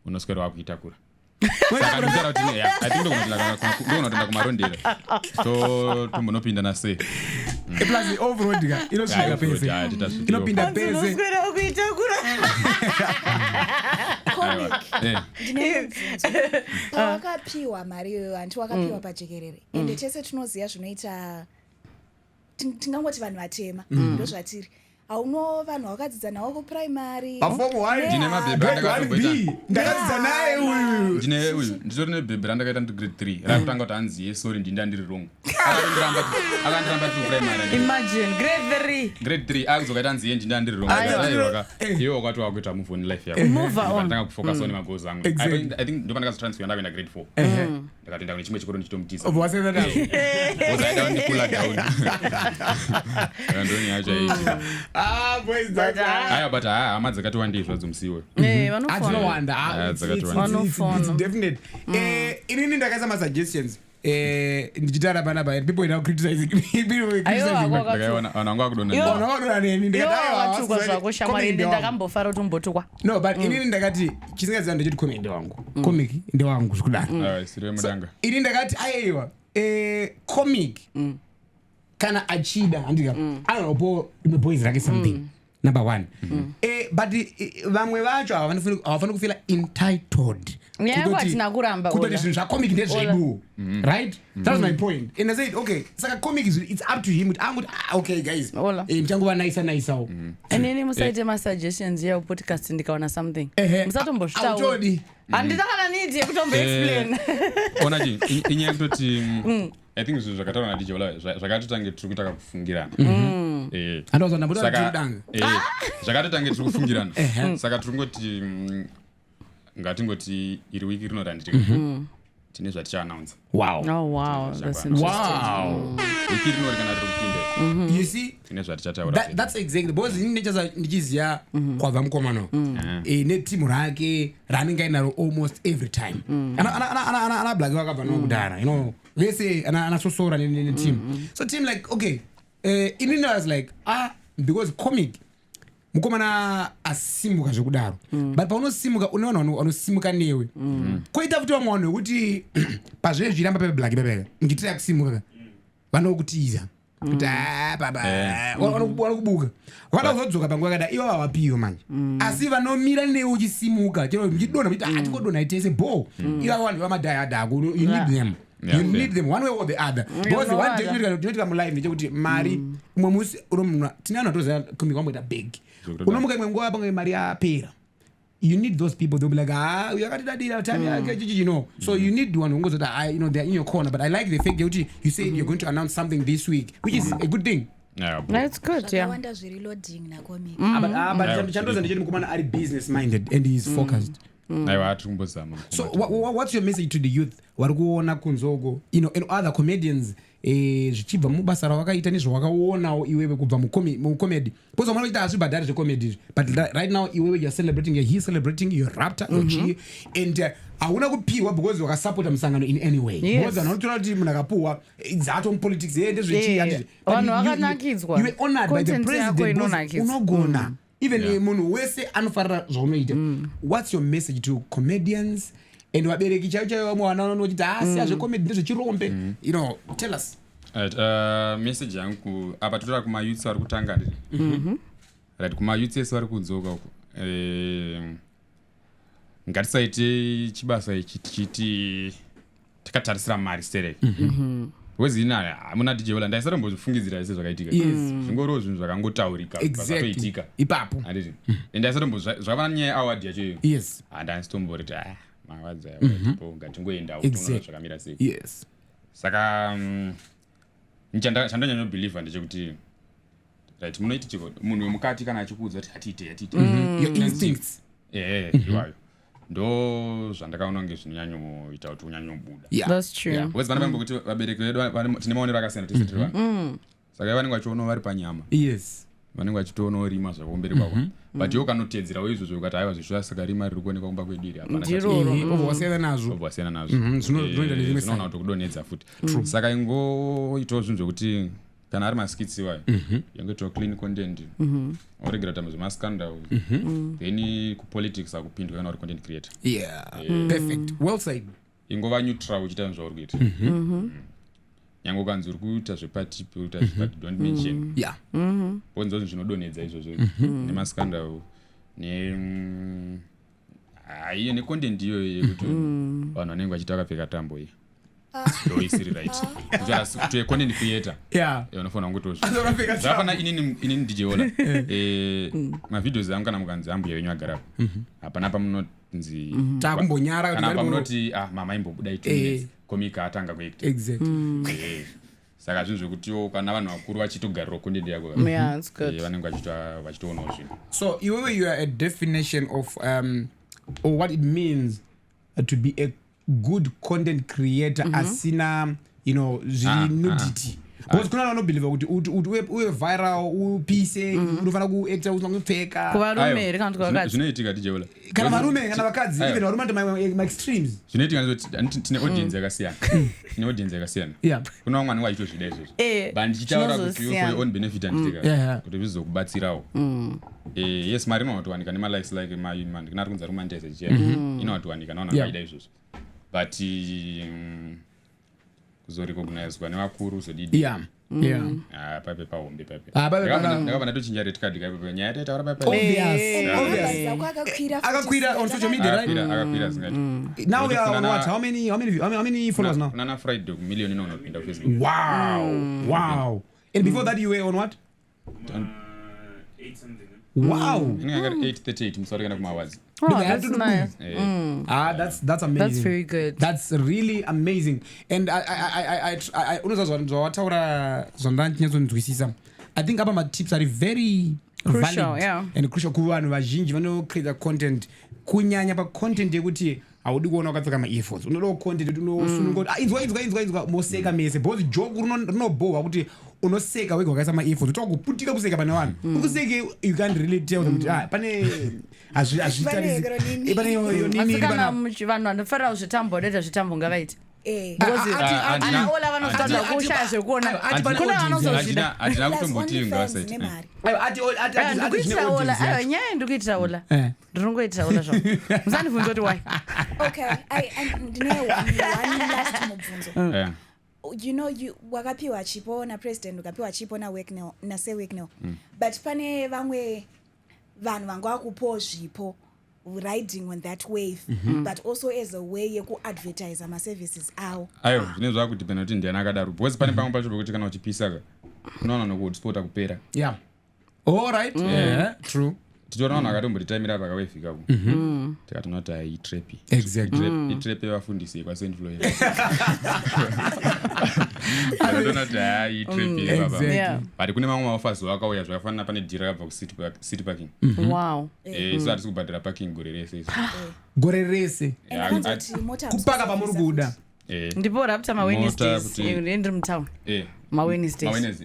unoswera wakuitakura saka ndikutaura kuti ndokunotoenda kumarondero tombonopinda nase plus overroad inosvika pese inopinda pese wakapiwa mari anti wakapiwa pajekerere ende tese tinoziva zvinoita tingangoti vanhu vatema ndozvatiri auno vanhu vakadzidza nawo kuprimary ndine mabhebhe ndakadzidza naye uyu nditori nebhebhe randakaita ndigrade 3 rakutanga kuti hanziye sori ndinda ndiri wrong akandiramba tiri kuprimary imagine grade 3 akuzokaita hanziye ndinda ndiri wrong iwe wakati wakuita move on life yako ndanga kufocus on magoals angu I think ndo pandakazotransfer ndakuenda grade 4 ndakatoenda kune chimwe chikoro ndichitomutisa ozaida ndikula down ndoni yacho aya but hama dzakati wandizva dzomsiwe definite inini ndakaisa masuggestions ndichitara pana pa people now criticizing vanhu vakudona neni ndikatiwatukwa zvako shamwari ndakambofara kuti umbotukwa no but inini ndakati chisingaziva ndechiti comic ndewangu comic ndewangu zvikudaro siri wemudanga ini ndakati aiwa comic kana achida handika anopo imwe boys rake something number 1 but vamwe vacho havafani kufila entitled Yatina kuramba kutoti zvinhu zvacomic ndezvedu, right? That's my point. And I said, okay, saka comic it's up to him. Okay guys, mchangova naisawo. Inini musaite masuggestions ya podcast ndikaona something. Musatombozvitaura. Handidakana need yekutombo explain. Onaji, inyaya kutoti I think zvinhu zvakataura na DJ Ola zvakatotange tiri kutaka kufungirana. Andoza ndabuda ndanga. Zvakatotange tiri kufungirana. Saka tiri ngoti ngatingoti iri wiki rinoranditika. Tine zvaticha announce. Wow. Oh wow, that's interesting. Wow. Wiki rino kana rokupinde. You see? Tine zvatichataura. That's exactly because ini nechaza ndichiziya kwabva mukomano. Ne team rake running inaro almost every time. Ana black wakabva nokudara, you know. Vese ana sosora ne team. So team like okay, inini was like because comic mukomana asimuka zvekudaro, but paunosimuka unoona anosimuka newe. Koita futi vamwe vanhu kuti pazvezviramba pepe black pepe ngitira kusimuka vanokutiza kuti baba wanokubuka vanozodzoka panguva yakada ivo vavapiyo manje, asi vanomira newe uchisimuka chero mchidonha kuti tikodonha itese bo iva vanhu vamadhayadhako. You need them. You need them one way or the other. Because one day tinotika mulive ndechekuti mari umwe musi unomunwa tine anhu atoziva comic wamboita big unomuka imwe nguva pange mari yapera. You need those people. They'll be like, uyakatidadira time yake chichi, you know. So you need one who goes that you know they're in your corner. But I like the fact that you say you're going to announce something this week, which is a good thing. Yeah, that's good. Yeah. Wonder reloading na comic. But chandoza ndicheti mukomana ari business minded and he's focused. So what's your message to the youth vari kuona kunzoko, you know, and other comedians zvichibva mubasa ravakaita nezvawakaonawo iwewe kubva mucomedy? Because vamwe vachita hazvibhadhari zvecomedy, but right now iwewe you're celebrating, he's celebrating your Raptor, your and hauna kupiwa because wakasupporta musangano in any way. Because anotora kuti munhu akapuwa dzato mupolitics ndezvechi, vanhu vakanakidzwa, you were honored by the president. Unogona even munhu wese anofarira zvaunoita. What's your message to comedians and vabereki chaivo vamwe vana vanochiti asiya zvecomedy ndezvechirombe, you know, tell us. Message yangu apa totora kumayouths vari kutanga ndiri right, kumayouths ese vari kudzoka uko ngatisaite chibasa ichi tichiti takatarisira mari stereke. Because hamuna DJ Ola ndaisatombozvifungidzira ese zvakaitika. Zvingoriwo zvinhu zvakangotaurika zvakatoitika ipapo. Zvava nyaya yeaward yacho iyo. Yes. Handaitomboriti mawadza yapo ngatingoenda utoona zvakamira sei. Yes. Saka chandonyanya believe ndechekuti right, munoiti chiko munhu wemukati kana achikuudza kuti hatite your instincts iwayo ndo zvandakaona kunge zvinonyanyoita kuti unyanyobuda. That's true. Because vana vangu kuti vabereki vedu tine maonero akasiyana tese tiri vanhu, saka vanenge vachiona vari panyama. Yes. Vanenge vachitoona rima zvakumberi kwako, but iwo kanotedzera izvozvo ukati haiwa zvishuwa saka rima riri kuonekwa kumba kwedu iri hapana wasiyana nazvo zvinoona kuti kudonhedza futi. Saka ingoitawo zvinhu zvokuti kana ari maskits iwayo yangoitawo clean content oregera tama zvemascandal then kupolitics akupindwa kana uri content creator. Perfect, well said. Ingova neutral uchita zvauri kuita. Nyange ukanzi uri kuita zvepatipi uita zvepati don't mention. Bonzo zvinhu zvinodonhedza izvozvo nemascandal aiyo necontent iyoyo yekuti vanhu vanenge vachita vakapfeka tambo iyi ndo isiri right. Kuti content creator unofanira kungotozvo zvafana inini DJ Ola mavideos angu kana mukanzi ambuya wenyu agarapo hapana pamunonzi takumbonyara kana pamunoti mama imbobuda itu komika atanga kuact. Exactly. Saka zvinhu zvekutiwo kana vanhu vakuru vachitogarira content yako vanenge vachitoonawo zvinhu. So iwewe you are a definition of or what it means to be a good content creator asina, you know, nudity. Because kuna vanobelieve kuti uwe viral upise unofana kuacta usina kupfeka kuvarume rikati kwakadzi zvinoitika DJ Ola kana varume kana vakadzi even varume ndo my extremes zvinoitika ndoti tine audience yakasiyana. Tine audience yakasiyana. Kuna vamwe vanenge vachitozvida izvozvo but ndichitaura kuti for your own benefit anditika kuti zvizokubatsirawo. Yes mari inowatowanika nemalikes like kana kunza romantize chiya inowatowanika naona vaida izvozvo but kuzorecognizwa nevakuru uzodidi pape pahombe pape pape ndakabva ndatochinja red card kape nyaya taitaura pape akakwira on social media right akakwira zingati now we are on what how many followers now nana Friday million inonopinda ku Facebook wow and before that you were on what 8 something wow inenge 838 musori kana kumawazi That's nice. That's amazing. That's very good. That's really amazing. And I unozazvawataura zvandanyatsoinzwisisa. I think apa matips are very crucial, valid yeah. and crucial kuvanhu vazhinji vanocreate content kunyanya pacontent yekuti haudi kuona wakapfeka ma-earphones unodawo content kuti unosununga inzwa moseka mese because joke rinobohwa kuti unoseka wega wakaisa ma-earphones utoka kuputika kuseka pane vanhu ukuseke you can't really tell them kuti pane hazvitarisi pane yonini kana vanhu vanofarira kuzvitambo vanoita zvitambo ngavaiti ana ola vanozotadza kushaya zvekuona kuna vanozozvida hatina kutomboti ngavasaiti ndikuitira ola aiwa nyaya ndikuitira ola ndinongoitira ola zvavo musandibvunza kuti why okay ndine one last mubvunzo you know wakapiwa chipo napresident ukapiwa chipo naSir Wicknell but pane vamwe vanhu vanga vakupowo zvipo riding on that wave but also as a way yekuadvertise ma-services awo aiwa zvine zvakudipenda kuti ndiani akadaro because pane pamwe pacho pekuti kana uchipisaka unoona nokuhotspota kupera yeah all right yeah true tichiona vanhu akatombotitamira pakawefikapo tikati noti aitrepi itrepi yevafundisi yekwaSt Floyd akatonoti aitrepi yebaba but kune mamwe maofazi akauya zvakafanana pane dhira akabva kucity parking wow so hatisi kubhadhira parking gore rese kupaka pamuri kuda ndipo rapta ma-Wednesdays ndiri mutown ma-Wednesdays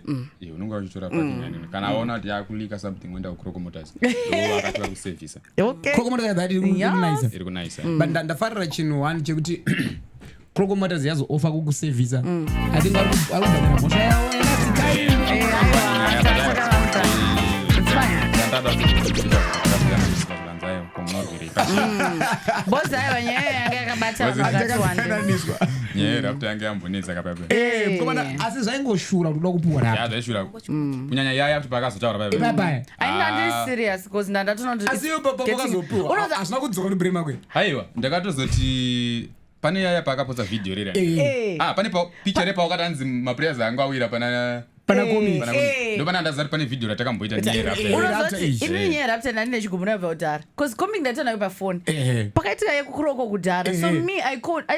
unonga uchitora parking yanini kana aona kuti yakulika something wenda kukroko motors akatora kusevhisa kroko motors that iri kunayisa but ndafarira chinhu one chekuti kroko motors yazooffer kukusevhisa I think arikubhadhira mhosva yawo bosi aiwa nyaya yanga yakabata vakatiwanda nyaya rapta yange yambonetsa kapape asi zvaingoshura kuda kupuwa rapta zvaishura kunyanya yaya kuti pakazotaura pape ndiri serious because ndandatonoasina kudzoka nobrema kwe aiwa ndakatozoti pane yaya paakapotsa vhidhiyo rera pane picha repaakati anzi mapureyers anga awira pana ndopana ndazati pane vhidhiyo ratakamboita inini nyaya rapta ndandine chigumuna bva kudhara bcause combing ndatanayo pafoni pakaitika yekukuroko kudhara so me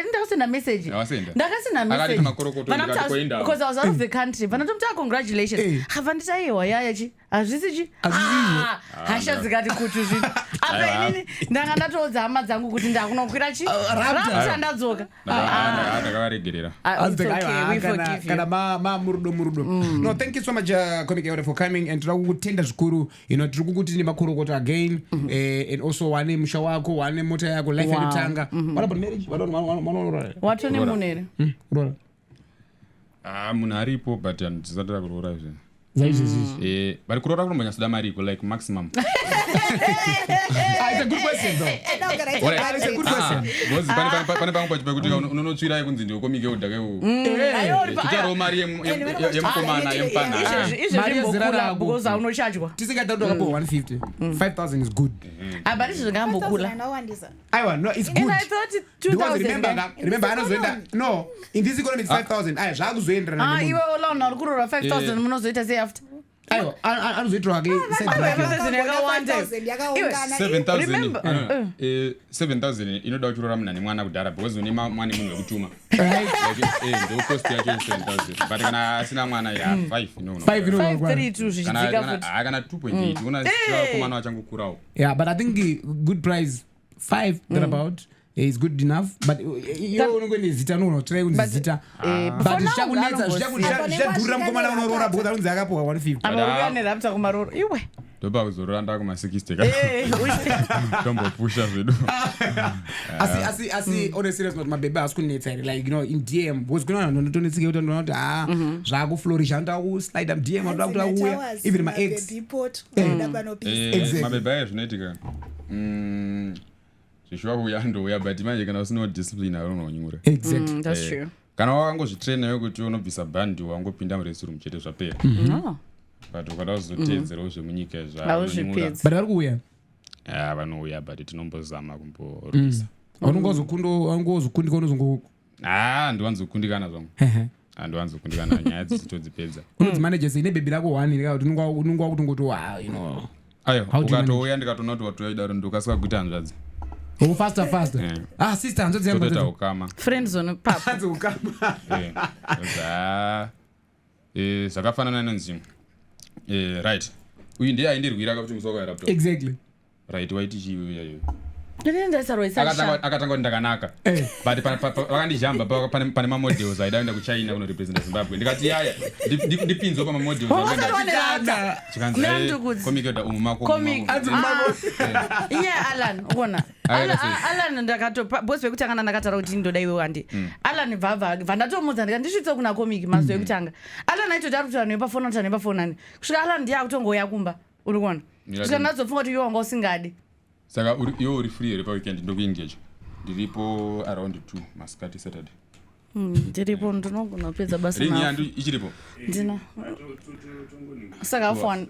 ndakasenda message ndakasenda messagebecause I was out of the country vanatomta congratulations hava nditaiwa yayachi hazvisichi hasha dzikati kutu zvino apa inini ndanga ndatoudza hama dzangu kuti ndakunokwira chi rapta ndadzoka ndakavaregerera kana mamurudo no thank you so much Comic Eure for coming and tira kutenda zvikuru tiri kukuti nemakorokota again and also wane musha wako wane mota yako life yakutanga what about marriage watone munhu here munhu aripo but ndisatira kuroora izvi zaizvozvizvi but kuroora kunombonyasoda mariko like maximum it's a good question though it's a good question pane pamwe pacho pekuti unonotsvira yekunzi ndiokomike udhakaichitarawo mari yemukomana yemupanhara because aunochajwa tisingatauri wakapo 150 5,000 is good but izvi zvingambokula aiwa no it's good because remember anozoenda no in this economy it's 5,000 zvakuzoenderana iwe olauna uri kuroora 5,000 munozoita sei after aiwa anozoitirwa hake 7,000 inoda kuchiroora munhu ane mwana kudhara because une mwana munhu wekutuma ndokosti yacho 7,000 but kana asina mwana 532 zvichidzika futi kana 2.8 unakomana wachangokurawo yeah but I think good price 5 that about is good enough but iwe unongoni zita nonotorai kunzi zita but zvichakunetsa zvichadhurira mukomana unorora because arunzi akapuwa 150 amaruya nerapta kumaroro iwe ndopa kuzorora ndakuma 60 tombopusha zvedu asi on a serious note mabebe asi kunetsa here like in DM because kuna vanhu vanotonetseka kuti ndonoti zvakuflorisha ndoda kuslida mudm ndoda kuti auya even maex mabebe aya zvinoitika zvishuwa kuya ndouya but manje kana usina discipline arononyura that's true kana wakangozvitraina yokuti unobvisa bhandi wangopinda murestroom chete zvapera but ukada kuzotedzerawo zvemunyika but vari kuuya vanouya but tinombozama kumborwisa unongozokundika unozongo ndiwanzokundikana zvangu ndiwanzokundikana nyaya dzisitodzipedza unodzimanager sei nebhebi rako 1 unonga kutongoti ayo ukatouya ndikatoona kuti watoya idaro ndokasika kuita hanzvadzi faster sister hanzvadzi ukama friends on papa zvakafanana nenzvimbo right uyu ndiye aindirwira kakuti musoko yarapto exactly right waiti chiyoyayo akatanga kuti ndakanaka but vakandijamba pane mamodels aidaenda kuchina kunorepresenta zimbabwe ndikati yaya ndipinzwa pamamodels komikeda umu mako iye alan ukona alan ndakatobosi vekutanga ndakataura kuti ndoda iwe wandi alan vandatomudza ndikandisvitsa kuna komiki mazuva ekutanga alan aitoti ari kuti vanhu vepafonani kusvika alan ndiye akutongoya kumba uri kuona kusvika ndadzofunga kuti iwe wanga usingadi saka iwe uri free here paweekend ndokuengage ndiripo around 2 masikati saturday ndiripo ndinogona kupedza basa ringi yandu ichiripo ndina saka afwan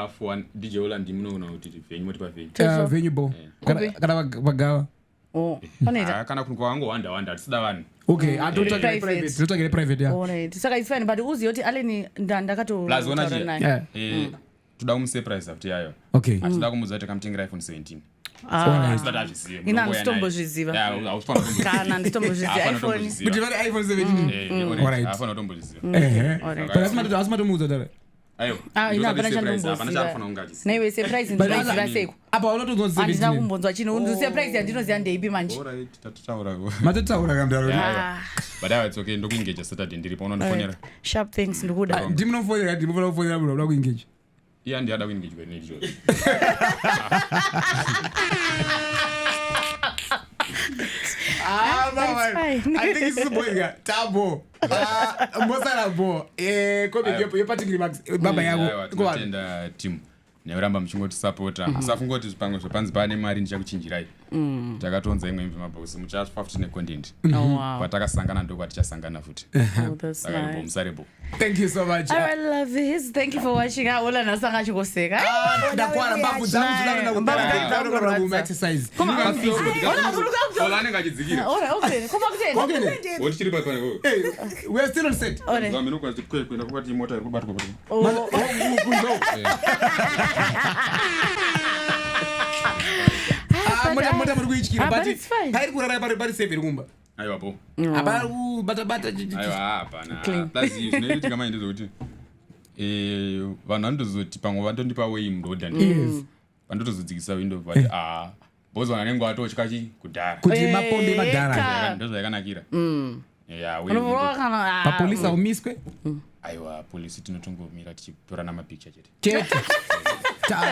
afwan dj ola ndimunogona kuti venyu moti pavenyu venyu bo kana vagawa kana kuti kwangowanda tisida vanhu totsvagere private alright saka it's fine but uzive kuti aleni ndakatotaura naye toda kumusurprise after yayo atida kumudza kuti kamutengera iphone 17 ina nditombozviziva kana nditombozviziva iphone kuti vari iphone 17 afana kutombozviziva asimatomudza dara naiwe surprise ndinoiziva seko apa unotongoziva handina kumbonzwa chino surprise yandinoziva ndeipi manje matotaura kamdaro but it's okay ndokuengage saturday ndiripo unondifonera sharp things ndikuda ndiminofonera ndimofanira kuda kuengage iya ndiyada kuengage but nejo I think it's a boy tabo mbosara bo yepatingiri max baba yako tenda team neuramba muchingotisapota asafungoti zvipango zvepanzi pane mari ndichakuchinjirai takatonza imwe imve mabhosi muchafa futi necontent patakasangana ndoko atichasangana futi saka musarebo. Thank you so much. I love this. Thank you for watching. Ola nasanga chikoseka. Ndakwara mbavu zangu zvinanga kuma exercise. Ola nenga chidzikira. Okay. Koma kutenda. What chiri pa pane. We are still on set. Ngamino kwa kwenda kubati mota iri kubatwa kuti. Mota muri kuichikira but hairi kurara pari save rumba. Aiwa po. Apa bata aiwa hapana. Plus zvinoitika manje ndokuti vanhu vandozoti pamwe vandondipa way muroda ndi. Vandotozodzikisa window but bozo vanenge watotya chi kudhara. Kuti mapombe madhara. Ndozvo yakanakira. Yeah, we. Pa police aumiswe? Aiwa police tinotongomira tichitorana mapicture chete. Chete.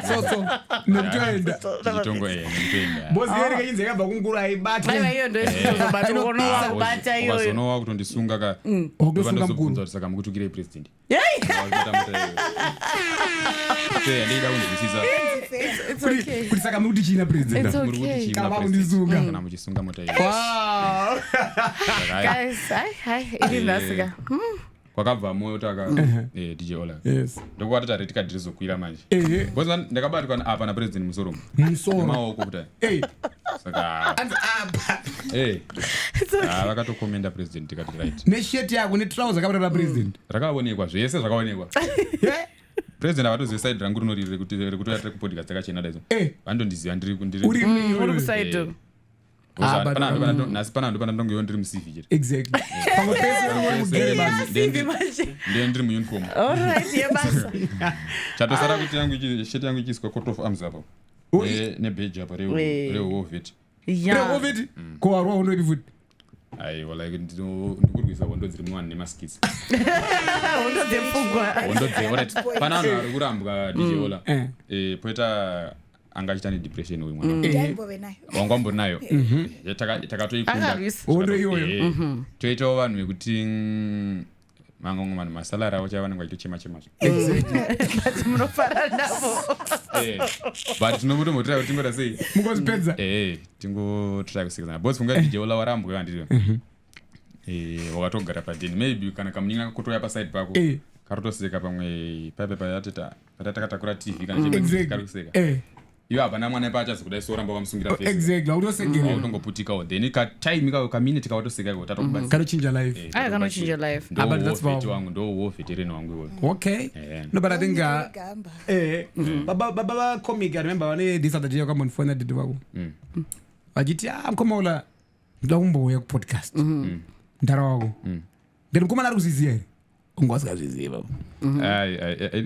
So ndoenda. Chitongo ndoenda. Bosi yeri kayinze kamba kunkuru aibata. Aiwa iyo ndo isizobata unowa kubata iyo. Ukazonowa kutondisunga ka. Okusunga mkuru. Saka mukutukire president. Yey. Ndida kundisiza. It's okay. Kuti saka muri china president. It's okay. Kama kundisunga. Kana muchisunga mota iyo. Wow. Guys, hi. Ili nasika. Kwakabva moyo taka DJ Ola. Yes. Ndokwatata retika ndirizokwira manje. Boza ndakabatwa apa na president musoro. Maoko kutai. Saka vakatokomenda president tikati right. Nesheti yako netrouser kabata president. Rakaonekwa zvese zvakaonekwa. President avatoziva side rangu rinorire rekuti atiri kupodcast yakachena daizo. Vandondiziva ndiri uri kuside. Nasi pana ndo ndongeyo ndiri musivi chete. Exactly. Ndiye ndiri muuniform. Alright, yebasa. Chatosara kuti sheti yangu ichiiswa coat of arms apo. Nebadge apa rewovet. Rewovet? Kowarwa unoiti futi. Aiwa like ndikurwisa hondo dziri muwani nemaskits. Hondo dzepfungwa. Hondo alright. Pana vanhu vari kurambwa DJ Ola. Poita anga achita nedepression uyu mwana. Wangambori nayo. Takatoikunda. Hondo iyoyo. Toitawo vanhu vekuti mangongomani masalari avo chava vanenge vachitochema-chema. But munofara navo. But tinotombotirai kuti tingota sei? Mungozvipedza? Tingotirai kusikizana. Bosi funga DJ Ola warambwa ndiri. wakatogara padeni maybe kana kamuninga kutoya paside pako karotoseka pamwe paipe patakatakura tv kana karikuseka iwe hapana mwana pachazi kudai soramba vamusungira exactly autongoputikawo then katime kaminute kawatoseka tatokubasa kanochinja life kanochinja life ndoveti wangu ndowo veterani wangu iwoyo okay no but I think baba comic I remember one this other day come on phone did wako vachiti mkomaula ndoda kumbouya kupodcast ndara wako then mkomana ari kuzviziva here ungwasikazviziva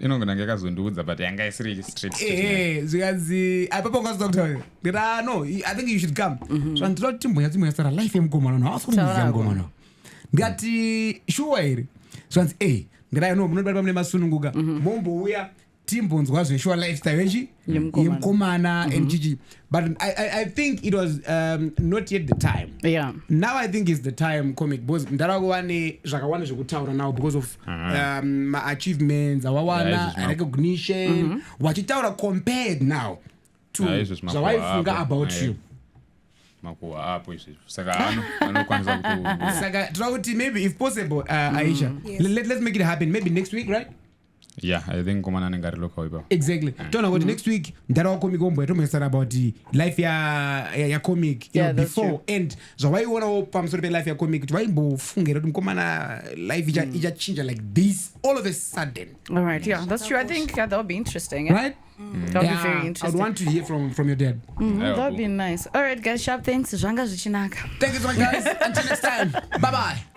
inongona ngekazondiudza but yanga isiri straight zvikanzi apapo ungazoda kutaura ndira no I think you should come so ndinoda kuti timboyatsara life yemukomana no hawasi kumuziva mukomana ngati shuwa here zvanzi ndira no munodari mune masununguka mombouya timbonzwa zveshuwa lifestyle yemukomana and chichi but I think it was not yet the time now I think is the time comic because ndara kuwane zvakawanda zvekutaura now because of achievements awawana recognition wachitaura compared now to zvawaifunga about you makuwa apo izvi saka anokwanisa kuti saka tinoda kuti maybe if possible Aisha let's make it happen maybe next week right yeah I think komana anenge ari local ipapo exactly tona kuti next week ndarawa comic ombo yatomboisana about life ya comic before and zvawaiwonawo pamusoro pe life ya comic kuti vaimbofungira kuti mukomana life ichachinja like this all of a sudden all right yeah that's true I think that would be interesting right that would be very interesting I would want to hear from your dad that would be nice all right guys sharp thanks zvanga zvichinaka thank you so much guys until next time bye bye